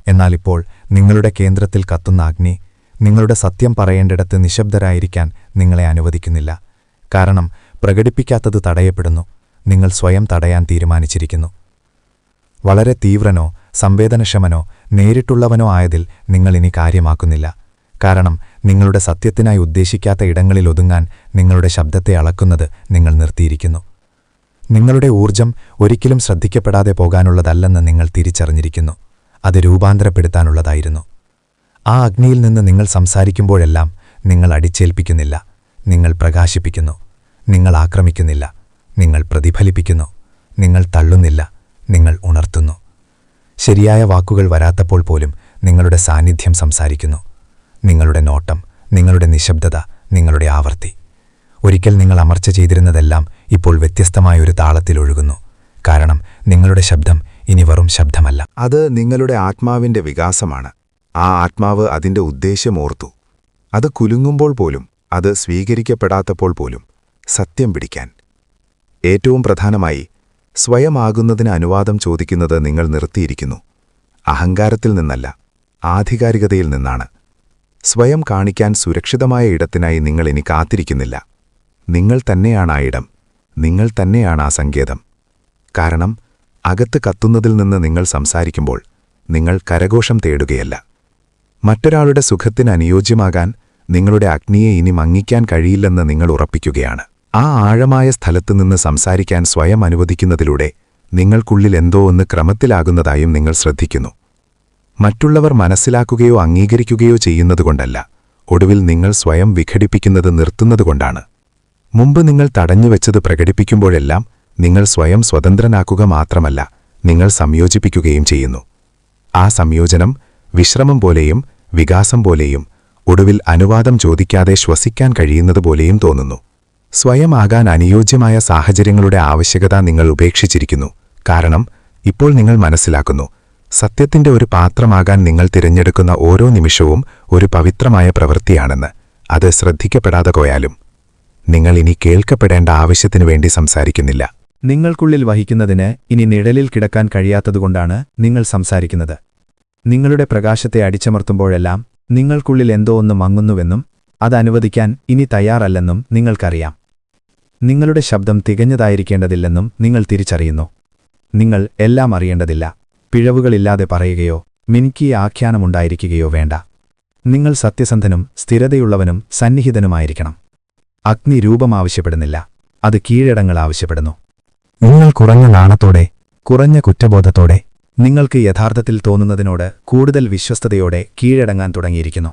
എന്നാലിപ്പോൾ നിങ്ങളുടെ കേന്ദ്രത്തിൽ കത്തുന്ന അഗ്നി നിങ്ങളുടെ സത്യം പറയേണ്ടിടത്ത് നിശബ്ദരായിരിക്കാൻ നിങ്ങളെ അനുവദിക്കുന്നില്ല. കാരണം പ്രകടിപ്പിക്കാത്തത് തടയപ്പെടുന്നു. നിങ്ങൾ സ്വയം തടയാൻ തീരുമാനിച്ചിരിക്കുന്നു. വളരെ തീവ്രനോ സംവേദനക്ഷമനോ നേരിട്ടുള്ളവനോ ആയതിൽ നിങ്ങൾ ഇനി കാര്യമാക്കുന്നില്ല. കാരണം നിങ്ങളുടെ സത്യത്തിനായി ഉദ്ദേശിക്കാത്ത ഇടങ്ങളിൽ ഒതുങ്ങാൻ നിങ്ങളുടെ ശബ്ദത്തെ അളക്കുന്നത് നിങ്ങൾ നിർത്തിയിരിക്കുന്നു. നിങ്ങളുടെ ഊർജം ഒരിക്കലും ശ്രദ്ധിക്കപ്പെടാതെ പോകാനുള്ളതല്ലെന്ന് നിങ്ങൾ തിരിച്ചറിഞ്ഞിരിക്കുന്നു. അത് രൂപാന്തരപ്പെടുത്താനുള്ളതായിരുന്നു. ആ അഗ്നിയിൽ നിന്ന് നിങ്ങൾ സംസാരിക്കുമ്പോഴെല്ലാം നിങ്ങൾ അടിച്ചേൽപ്പിക്കുന്നില്ല, നിങ്ങൾ പ്രകാശിപ്പിക്കുന്നു. നിങ്ങൾ ആക്രമിക്കുന്നില്ല, നിങ്ങൾ പ്രതിഫലിപ്പിക്കുന്നു. നിങ്ങൾ തള്ളുന്നില്ല, നിങ്ങൾ ഉണർത്തുന്നു. ശരിയായ വാക്കുകൾ വരാത്തപ്പോൾ പോലും നിങ്ങളുടെ സാന്നിധ്യം സംസാരിക്കുന്നു. നിങ്ങളുടെ നോട്ടം, നിങ്ങളുടെ നിശബ്ദത, നിങ്ങളുടെ ആവർത്തി. ഒരിക്കൽ നിങ്ങൾ അമർച്ച ചെയ്തിരുന്നതെല്ലാം ഇപ്പോൾ വ്യത്യസ്തമായൊരു താളത്തിലൊഴുകുന്നു. കാരണം നിങ്ങളുടെ ശബ്ദം ഇനി വെറും ശബ്ദമല്ല. അത് നിങ്ങളുടെ ആത്മാവിന്റെ വികാസമാണ്. ആ ആത്മാവ് അതിന്റെ ഉദ്ദേശ്യം ഓർത്തു. അത് കുലുങ്ങുമ്പോൾ പോലും, അത് സ്വീകരിക്കപ്പെടാത്തപ്പോൾ പോലും സത്യം പിടിക്കാൻ. ഏറ്റവും പ്രധാനമായി, സ്വയമാകുന്നതിന് അനുവാദം ചോദിക്കുന്നത് നിങ്ങൾ നിർത്തിയിരിക്കുന്നു. അഹങ്കാരത്തിൽ നിന്നല്ല, ആധികാരികതയിൽ നിന്നാണ്. സ്വയം കാണിക്കാൻ സുരക്ഷിതമായ ഇടത്തിനായി നിങ്ങൾ ഇനി കാത്തിരിക്കുന്നില്ല. നിങ്ങൾ തന്നെയാണ് ആ ഇടം, നിങ്ങൾ തന്നെയാണ് ആ സങ്കേതം. കാരണം അകത്ത് കത്തുന്നതിൽ നിന്ന് നിങ്ങൾ സംസാരിക്കുമ്പോൾ നിങ്ങൾ കരഘോഷം തേടുകയല്ല. മറ്റൊരാളുടെ സുഖത്തിന് അനുയോജ്യമാകാൻ നിങ്ങളുടെ അഗ്നിയെ ഇനി മങ്ങിക്കാൻ കഴിയില്ലെന്ന് നിങ്ങൾ ഉറപ്പിക്കുകയാണ്. ആ ആഴമായ സ്ഥലത്തുനിന്ന് സംസാരിക്കാൻ സ്വയം അനുവദിക്കുന്നതിലൂടെ നിങ്ങൾക്കുള്ളിൽ എന്തോ ഒന്ന് ക്രമത്തിലാകുന്നതായും നിങ്ങൾ ശ്രദ്ധിക്കുന്നു. മറ്റുള്ളവർ മനസ്സിലാക്കുകയോ അംഗീകരിക്കുകയോ ചെയ്യുന്നതുകൊണ്ടല്ല, ഒടുവിൽ നിങ്ങൾ സ്വയം വിഘടിപ്പിക്കുന്നത് നിർത്തുന്നതുകൊണ്ടാണ്. മുമ്പ് നിങ്ങൾ തടഞ്ഞുവെച്ചത് പ്രകടിപ്പിക്കുമ്പോഴെല്ലാം നിങ്ങൾ സ്വയം സ്വതന്ത്രനാക്കുക മാത്രമല്ല, നിങ്ങൾ സംയോജിപ്പിക്കുകയും ചെയ്യുന്നു. ആ സംയോജനം വിശ്രമം പോലെയും വികാസം പോലെയും ഒടുവിൽ അനുവാദം ചോദിക്കാതെ ശ്വസിക്കാൻ കഴിയുന്നതുപോലെയും തോന്നുന്നു. സ്വയമാകാൻ അനുയോജ്യമായ സാഹചര്യങ്ങളുടെ ആവശ്യകത നിങ്ങൾ ഉപേക്ഷിച്ചിരിക്കുന്നു. കാരണം ഇപ്പോൾ നിങ്ങൾ മനസ്സിലാക്കുന്നു, സത്യത്തിന്റെ ഒരു പാത്രമാകാൻ നിങ്ങൾ തിരഞ്ഞെടുക്കുന്ന ഓരോ നിമിഷവും ഒരു പവിത്രമായ പ്രവൃത്തിയാണെന്ന്. അത് ശ്രദ്ധിക്കപ്പെടാതെ പോയാലും നിങ്ങൾ ഇനി കേൾക്കപ്പെടേണ്ട ആവശ്യത്തിനു വേണ്ടി സംസാരിക്കുന്നില്ല. നിങ്ങൾക്കുള്ളിൽ വഹിക്കുന്നതിന് ഇനി നിഴലിൽ കിടക്കാൻ കഴിയാത്തതുകൊണ്ടാണ് നിങ്ങൾ സംസാരിക്കുന്നത്. നിങ്ങളുടെ പ്രകാശത്തെ അടിച്ചമർത്തുമ്പോഴെല്ലാം നിങ്ങൾക്കുള്ളിൽ എന്തോ ഒന്ന് മങ്ങുന്നുവെന്നും അത് അനുവദിക്കാൻ ഇനി തയ്യാറല്ലെന്നും നിങ്ങൾക്കറിയാം. നിങ്ങളുടെ ശബ്ദം തികഞ്ഞതായിരിക്കേണ്ടതില്ലെന്നും നിങ്ങൾ തിരിച്ചറിയുന്നു. നിങ്ങൾ എല്ലാം അറിയേണ്ടതില്ല, പിഴവുകളില്ലാതെ പറയുകയോ മിനുക്കിയ ആഖ്യാനമുണ്ടായിരിക്കുകയോ വേണ്ട. നിങ്ങൾ സത്യസന്ധനും സ്ഥിരതയുള്ളവനും സന്നിഹിതനുമായിരിക്കണം. അഗ്നി രൂപം ആവശ്യപ്പെടുന്നില്ല, അത് കീഴടങ്ങൾ ആവശ്യപ്പെടുന്നു. നിങ്ങൾ കുറഞ്ഞ നാണത്തോടെ, കുറഞ്ഞ കുറ്റബോധത്തോടെ, നിങ്ങൾക്ക് യഥാർത്ഥത്തിൽ തോന്നുന്നതിനോട് കൂടുതൽ വിശ്വസ്തയോടെ കീഴടങ്ങാൻ തുടങ്ങിയിരിക്കുന്നു.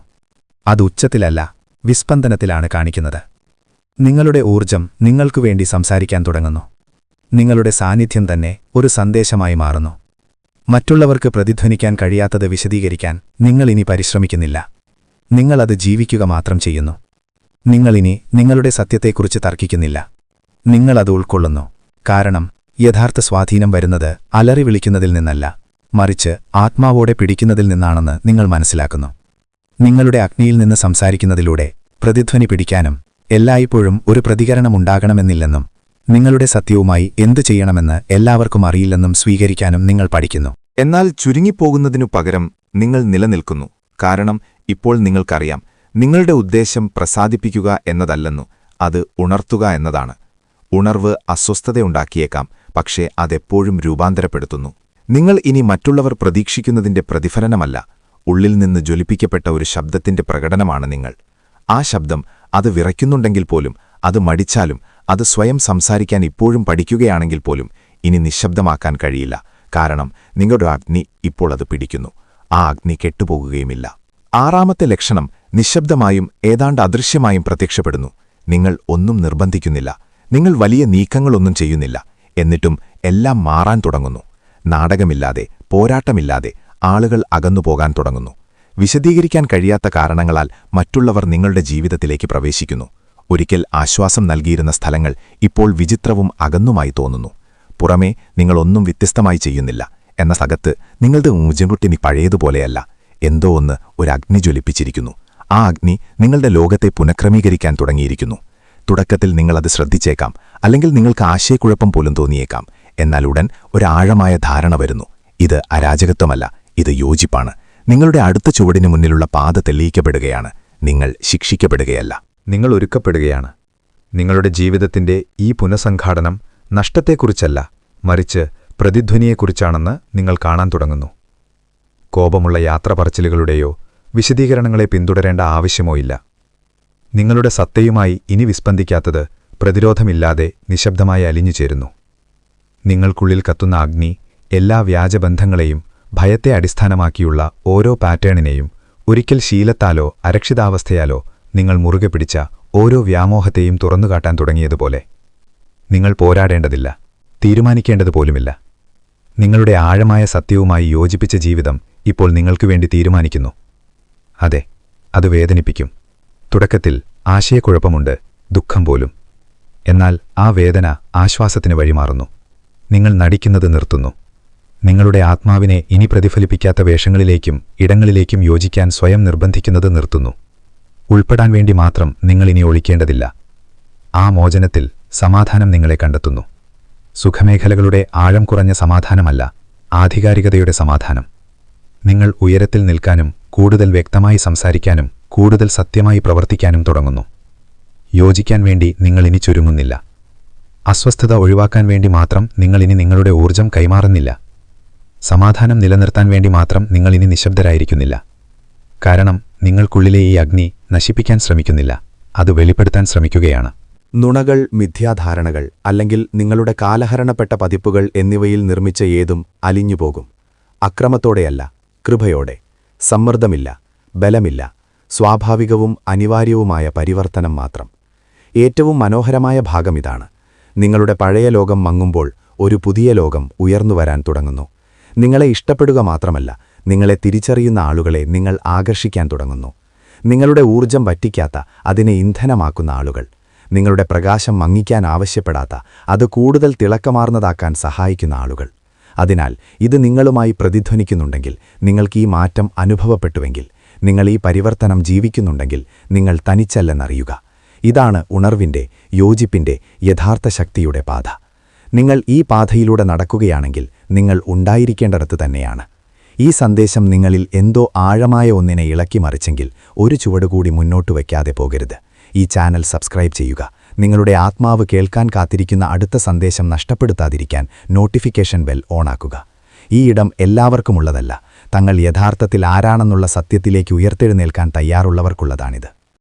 അത് ഉച്ചത്തിലല്ല, വിസ്പന്ദനത്തിലാണ് കാണിക്കുന്നത്. നിങ്ങളുടെ ഊർജം നിങ്ങൾക്കുവേണ്ടി സംസാരിക്കാൻ തുടങ്ങുന്നു. നിങ്ങളുടെ സാന്നിധ്യം തന്നെ ഒരു സന്ദേശമായി മാറുന്നു. മറ്റുള്ളവർക്ക് പ്രതിധ്വനിക്കാൻ കഴിയാത്തത് വിശദീകരിക്കാൻ നിങ്ങളിനി പരിശ്രമിക്കുന്നില്ല. നിങ്ങളത് ജീവിക്കുക മാത്രം ചെയ്യുന്നു. നിങ്ങളിനി നിങ്ങളുടെ സത്യത്തെക്കുറിച്ച് തർക്കിക്കുന്നില്ല. നിങ്ങളത് ഉൾക്കൊള്ളുന്നു. കാരണം യഥാർത്ഥ സ്വാധീനം വരുന്നത് അലറി വിളിക്കുന്നതിൽ നിന്നല്ല, മറിച്ച് ആത്മാവോടെ പിടിക്കുന്നതിൽ നിന്നാണെന്ന് നിങ്ങൾ മനസ്സിലാക്കുന്നു. നിങ്ങളുടെ അഗ്നിയിൽ നിന്ന് സംസാരിക്കുന്നതിലൂടെ പ്രതിധ്വനി പിടിക്കാനും എല്ലായ്പ്പോഴും ഒരു പ്രതികരണമുണ്ടാകണമെന്നില്ലെന്നും നിങ്ങളുടെ സത്യവുമായി എന്തു ചെയ്യണമെന്ന് എല്ലാവർക്കും അറിയില്ലെന്നും സ്വീകരിക്കാനും നിങ്ങൾ പഠിക്കുന്നു. എന്നാൽ ചുരുങ്ങിപ്പോകുന്നതിനു പകരം നിങ്ങൾ നിലനിൽക്കുന്നു. കാരണം ഇപ്പോൾ നിങ്ങൾക്കറിയാം, നിങ്ങളുടെ ഉദ്ദേശം പ്രസാദിപ്പിക്കുക എന്നതല്ലെന്നു, അത് ഉണർത്തുക എന്നതാണ്. ഉണർവ് അസ്വസ്ഥതയുണ്ടാക്കിയേക്കാം, പക്ഷേ അതെപ്പോഴും രൂപാന്തരപ്പെടുത്തുന്നു. നിങ്ങൾ ഇനി മറ്റുള്ളവർ പ്രതീക്ഷിക്കുന്നതിന്റെ പ്രതിഫലനമല്ല, ഉള്ളിൽ നിന്ന് ജ്വലിപ്പിക്കപ്പെട്ട ഒരു ശബ്ദത്തിന്റെ പ്രകടനമാണ് നിങ്ങൾ. ആ ശബ്ദം അത് വിറയ്ക്കുന്നുണ്ടെങ്കിൽ പോലും, അത് മടിച്ചാലും, അത് സ്വയം സംസാരിക്കാൻ ഇപ്പോഴും പഠിക്കുകയാണെങ്കിൽ പോലും ഇനി നിശബ്ദമാക്കാൻ കഴിയില്ല. കാരണം നിങ്ങളുടെ അഗ്നി ഇപ്പോൾ അത് പിടിക്കുന്നു. ആ അഗ്നി കെട്ടുപോകുകയുമില്ല. ആറാമത്തെ ലക്ഷണം നിശബ്ദമായും ഏതാണ്ട് അദൃശ്യമായും പ്രത്യക്ഷപ്പെടുന്നു. നിങ്ങൾ ഒന്നും നിർബന്ധിക്കുന്നില്ല, നിങ്ങൾ വലിയ നീക്കങ്ങളൊന്നും ചെയ്യുന്നില്ല, എന്നിട്ടും എല്ലാം മാറാൻ തുടങ്ങുന്നു. നാടകമില്ലാതെ, പോരാട്ടമില്ലാതെ ആളുകൾ അകന്നുപോകാൻ തുടങ്ങുന്നു. വിശദീകരിക്കാൻ കഴിയാത്ത കാരണങ്ങളാൽ മറ്റുള്ളവർ നിങ്ങളുടെ ജീവിതത്തിലേക്ക് പ്രവേശിക്കുന്നു. ഒരിക്കൽ ആശ്വാസം നൽകിയിരുന്ന സ്ഥലങ്ങൾ ഇപ്പോൾ വിചിത്രവും അകന്നുമായി തോന്നുന്നു. പുറമേ നിങ്ങളൊന്നും വ്യത്യസ്തമായി ചെയ്യുന്നില്ല, എന്ന സകത്ത് നിങ്ങളുടെ ഊജൻകുട്ടിനി പഴയതുപോലെയല്ല. എന്തോ ഒന്ന് ഒരു അഗ്നി ജ്വലിപ്പിച്ചിരിക്കുന്നു. ആ അഗ്നി നിങ്ങളുടെ ലോകത്തെ പുനഃക്രമീകരിക്കാൻ തുടങ്ങിയിരിക്കുന്നു. തുടക്കത്തിൽ നിങ്ങളത് ശ്രദ്ധിച്ചേക്കാം, അല്ലെങ്കിൽ നിങ്ങൾക്ക് ആശയക്കുഴപ്പം പോലും തോന്നിയേക്കാം. എന്നാൽ ഉടൻ ഒരാഴമായ ധാരണ വരുന്നു. ഇത് അരാജകത്വമല്ല, ഇത് യോജിപ്പാണ്. നിങ്ങളുടെ അടുത്ത ചുവടിനു മുന്നിലുള്ള പാത തെളിയിക്കപ്പെടുകയാണ്. നിങ്ങൾ ശിക്ഷിക്കപ്പെടുകയല്ല, നിങ്ങൾ ഒരുക്കപ്പെടുകയാണ്. നിങ്ങളുടെ ജീവിതത്തിന്റെ ഈ പുനഃസംഘാടനം നഷ്ടത്തെക്കുറിച്ചല്ല, മറിച്ച് പ്രതിധ്വനിയെക്കുറിച്ചാണെന്ന് നിങ്ങൾ കാണാൻ തുടങ്ങുന്നു. കോപമുള്ള യാത്രപറച്ചിലുകളുടെയോ വിശദീകരണങ്ങളെ പിന്തുടരേണ്ട ആവശ്യമോ ഇല്ല. നിങ്ങളുടെ സത്തയുമായി ഇനി വിസ്പന്ദിക്കാത്തത് പ്രതിരോധമില്ലാതെ നിശബ്ദമായി അലിഞ്ഞുചേരുന്നു. നിങ്ങൾക്കുള്ളിൽ കത്തുന്ന അഗ്നി എല്ലാ വ്യാജബന്ധങ്ങളെയും ഭയത്തെ അടിസ്ഥാനമാക്കിയുള്ള ഓരോ പാറ്റേണിനെയും ഒരിക്കൽ ശീലത്താലോ അരക്ഷിതാവസ്ഥയാലോ നിങ്ങൾ മുറുകെ പിടിച്ച ഓരോ വ്യാമോഹത്തെയും തുറന്നുകാട്ടാൻ തുടങ്ങിയതുപോലെ. നിങ്ങൾ പോരാടേണ്ടതില്ല, തീരുമാനിക്കേണ്ടതുപോലുമില്ല. നിങ്ങളുടെ ആഴമായ സത്യവുമായി യോജിപ്പിച്ച ജീവിതം ഇപ്പോൾ നിങ്ങൾക്കുവേണ്ടി തീരുമാനിക്കുന്നു. അതെ, അത് വേദനിപ്പിക്കും. തുടക്കത്തിൽ ആശയക്കുഴപ്പമുണ്ട്, ദുഃഖം പോലും. എന്നാൽ ആ വേദന ആശ്വാസത്തിന് വഴിമാറുന്നു. നിങ്ങൾ നടിക്കുന്നത് നിർത്തുന്നു. നിങ്ങളുടെ ആത്മാവിനെ ഇനി പ്രതിഫലിപ്പിക്കാത്ത വേഷങ്ങളിലേക്കും ഇടങ്ങളിലേക്കും യോജിക്കാൻ സ്വയം നിർബന്ധിക്കുന്നത് നിർത്തുന്നു. ഉൾപ്പെടാൻ വേണ്ടി മാത്രം നിങ്ങളിനി ഒളിക്കേണ്ടതില്ല. ആ മോചനത്തിൽ സമാധാനം നിങ്ങളെ കണ്ടെത്തുന്നു. സുഖമേഖലകളുടെ ആഴം കുറഞ്ഞ സമാധാനമല്ല, ആധികാരികതയുടെ സമാധാനം. നിങ്ങൾ ഉയരത്തിൽ നിൽക്കാനും കൂടുതൽ വ്യക്തമായി സംസാരിക്കാനും കൂടുതൽ സത്യമായി പ്രവർത്തിക്കാനും തുടങ്ങുന്നു. യോജിക്കാൻ വേണ്ടി നിങ്ങളിനി ചുരുങ്ങുന്നില്ല. അസ്വസ്ഥത ഒഴിവാക്കാൻ വേണ്ടി മാത്രം നിങ്ങളിനി നിങ്ങളുടെ ഊർജം കൈമാറുന്നില്ല. സമാധാനം നിലനിർത്താൻ വേണ്ടി മാത്രം നിങ്ങളിനി നിശബ്ദരായിരിക്കുന്നില്ല. കാരണം നിങ്ങൾക്കുള്ളിലെ ഈ അഗ്നി നശിപ്പിക്കാൻ ശ്രമിക്കുന്നില്ല, അത് വെളിപ്പെടുത്താൻ ശ്രമിക്കുകയാണ്. നുണകൾ, മിഥ്യാധാരണകൾ അല്ലെങ്കിൽ നിങ്ങളുടെ കാലഹരണപ്പെട്ട പതിപ്പുകൾ എന്നിവയിൽ നിർമ്മിച്ച ഏതും അലിഞ്ഞുപോകും. അക്രമത്തോടെയല്ല, കൃപയോടെ. സമ്മർദ്ദമില്ല, ബലമില്ല, സ്വാഭാവികവും അനിവാര്യവുമായ പരിവർത്തനം മാത്രം. ഏറ്റവും മനോഹരമായ ഭാഗമിതാണ്. നിങ്ങളുടെ പഴയ ലോകം മങ്ങുമ്പോൾ ഒരു പുതിയ ലോകം ഉയർന്നുവരാൻ തുടങ്ങുന്നു. നിങ്ങളെ ഇഷ്ടപ്പെടുക മാത്രമല്ല, നിങ്ങളെ തിരിച്ചറിയുന്ന ആളുകളെ നിങ്ങൾ ആകർഷിക്കാൻ തുടങ്ങുന്നു. നിങ്ങളുടെ ഊർജം വറ്റിക്കാത്ത, അതിനെ ഇന്ധനമാക്കുന്ന ആളുകൾ. നിങ്ങളുടെ പ്രകാശം മങ്ങിക്കാൻ ആവശ്യപ്പെടാത്ത, അത് കൂടുതൽ തിളക്കമാർന്നതാക്കാൻ സഹായിക്കുന്ന ആളുകൾ. അതിനാൽ ഇത് നിങ്ങളുമായി പ്രതിധ്വനിക്കുന്നുണ്ടെങ്കിൽ, നിങ്ങൾക്ക് ഈ മാറ്റം അനുഭവപ്പെട്ടുവെങ്കിൽ, നിങ്ങൾ ഈ പരിവർത്തനം ജീവിക്കുന്നുണ്ടെങ്കിൽ, നിങ്ങൾ തനിച്ചല്ലെന്നറിയുക. ഇതാണ് ഉണർവിന്റെ, യോജിപ്പിന്റെ യഥാർത്ഥ ശക്തിയുടെ പാത. നിങ്ങൾ ഈ പാതയിലൂടെ നടക്കുകയാണെങ്കിൽ നിങ്ങൾ ഉണ്ടായിരിക്കേണ്ടടത്ത് തന്നെയാണ്. ഈ സന്ദേശം നിങ്ങളിൽ എന്തോ ആഴമായ ഒന്നിനെ ഇളക്കി മറിച്ചെങ്കിൽ ഒരു ചുവടുകൂടി മുന്നോട്ട് വയ്ക്കാതെ പോകരുത്. ഈ ചാനൽ സബ്സ്ക്രൈബ് ചെയ്യുക. നിങ്ങളുടെ ആത്മാവ് കേൾക്കാൻ കാത്തിരിക്കുന്ന അടുത്ത സന്ദേശം നഷ്ടപ്പെടുത്താതിരിക്കാൻ നോട്ടിഫിക്കേഷൻ ബെൽ ഓണാക്കുക. ഈ ഇടം എല്ലാവർക്കുമുള്ളതല്ല, തങ്ങൾ യഥാർത്ഥത്തിൽ ആരാണെന്നുള്ള സത്യത്തിലേക്ക് ഉയർത്തെഴുന്നേൽക്കാൻ തയ്യാറുള്ളവർക്കുള്ളതാണിത്.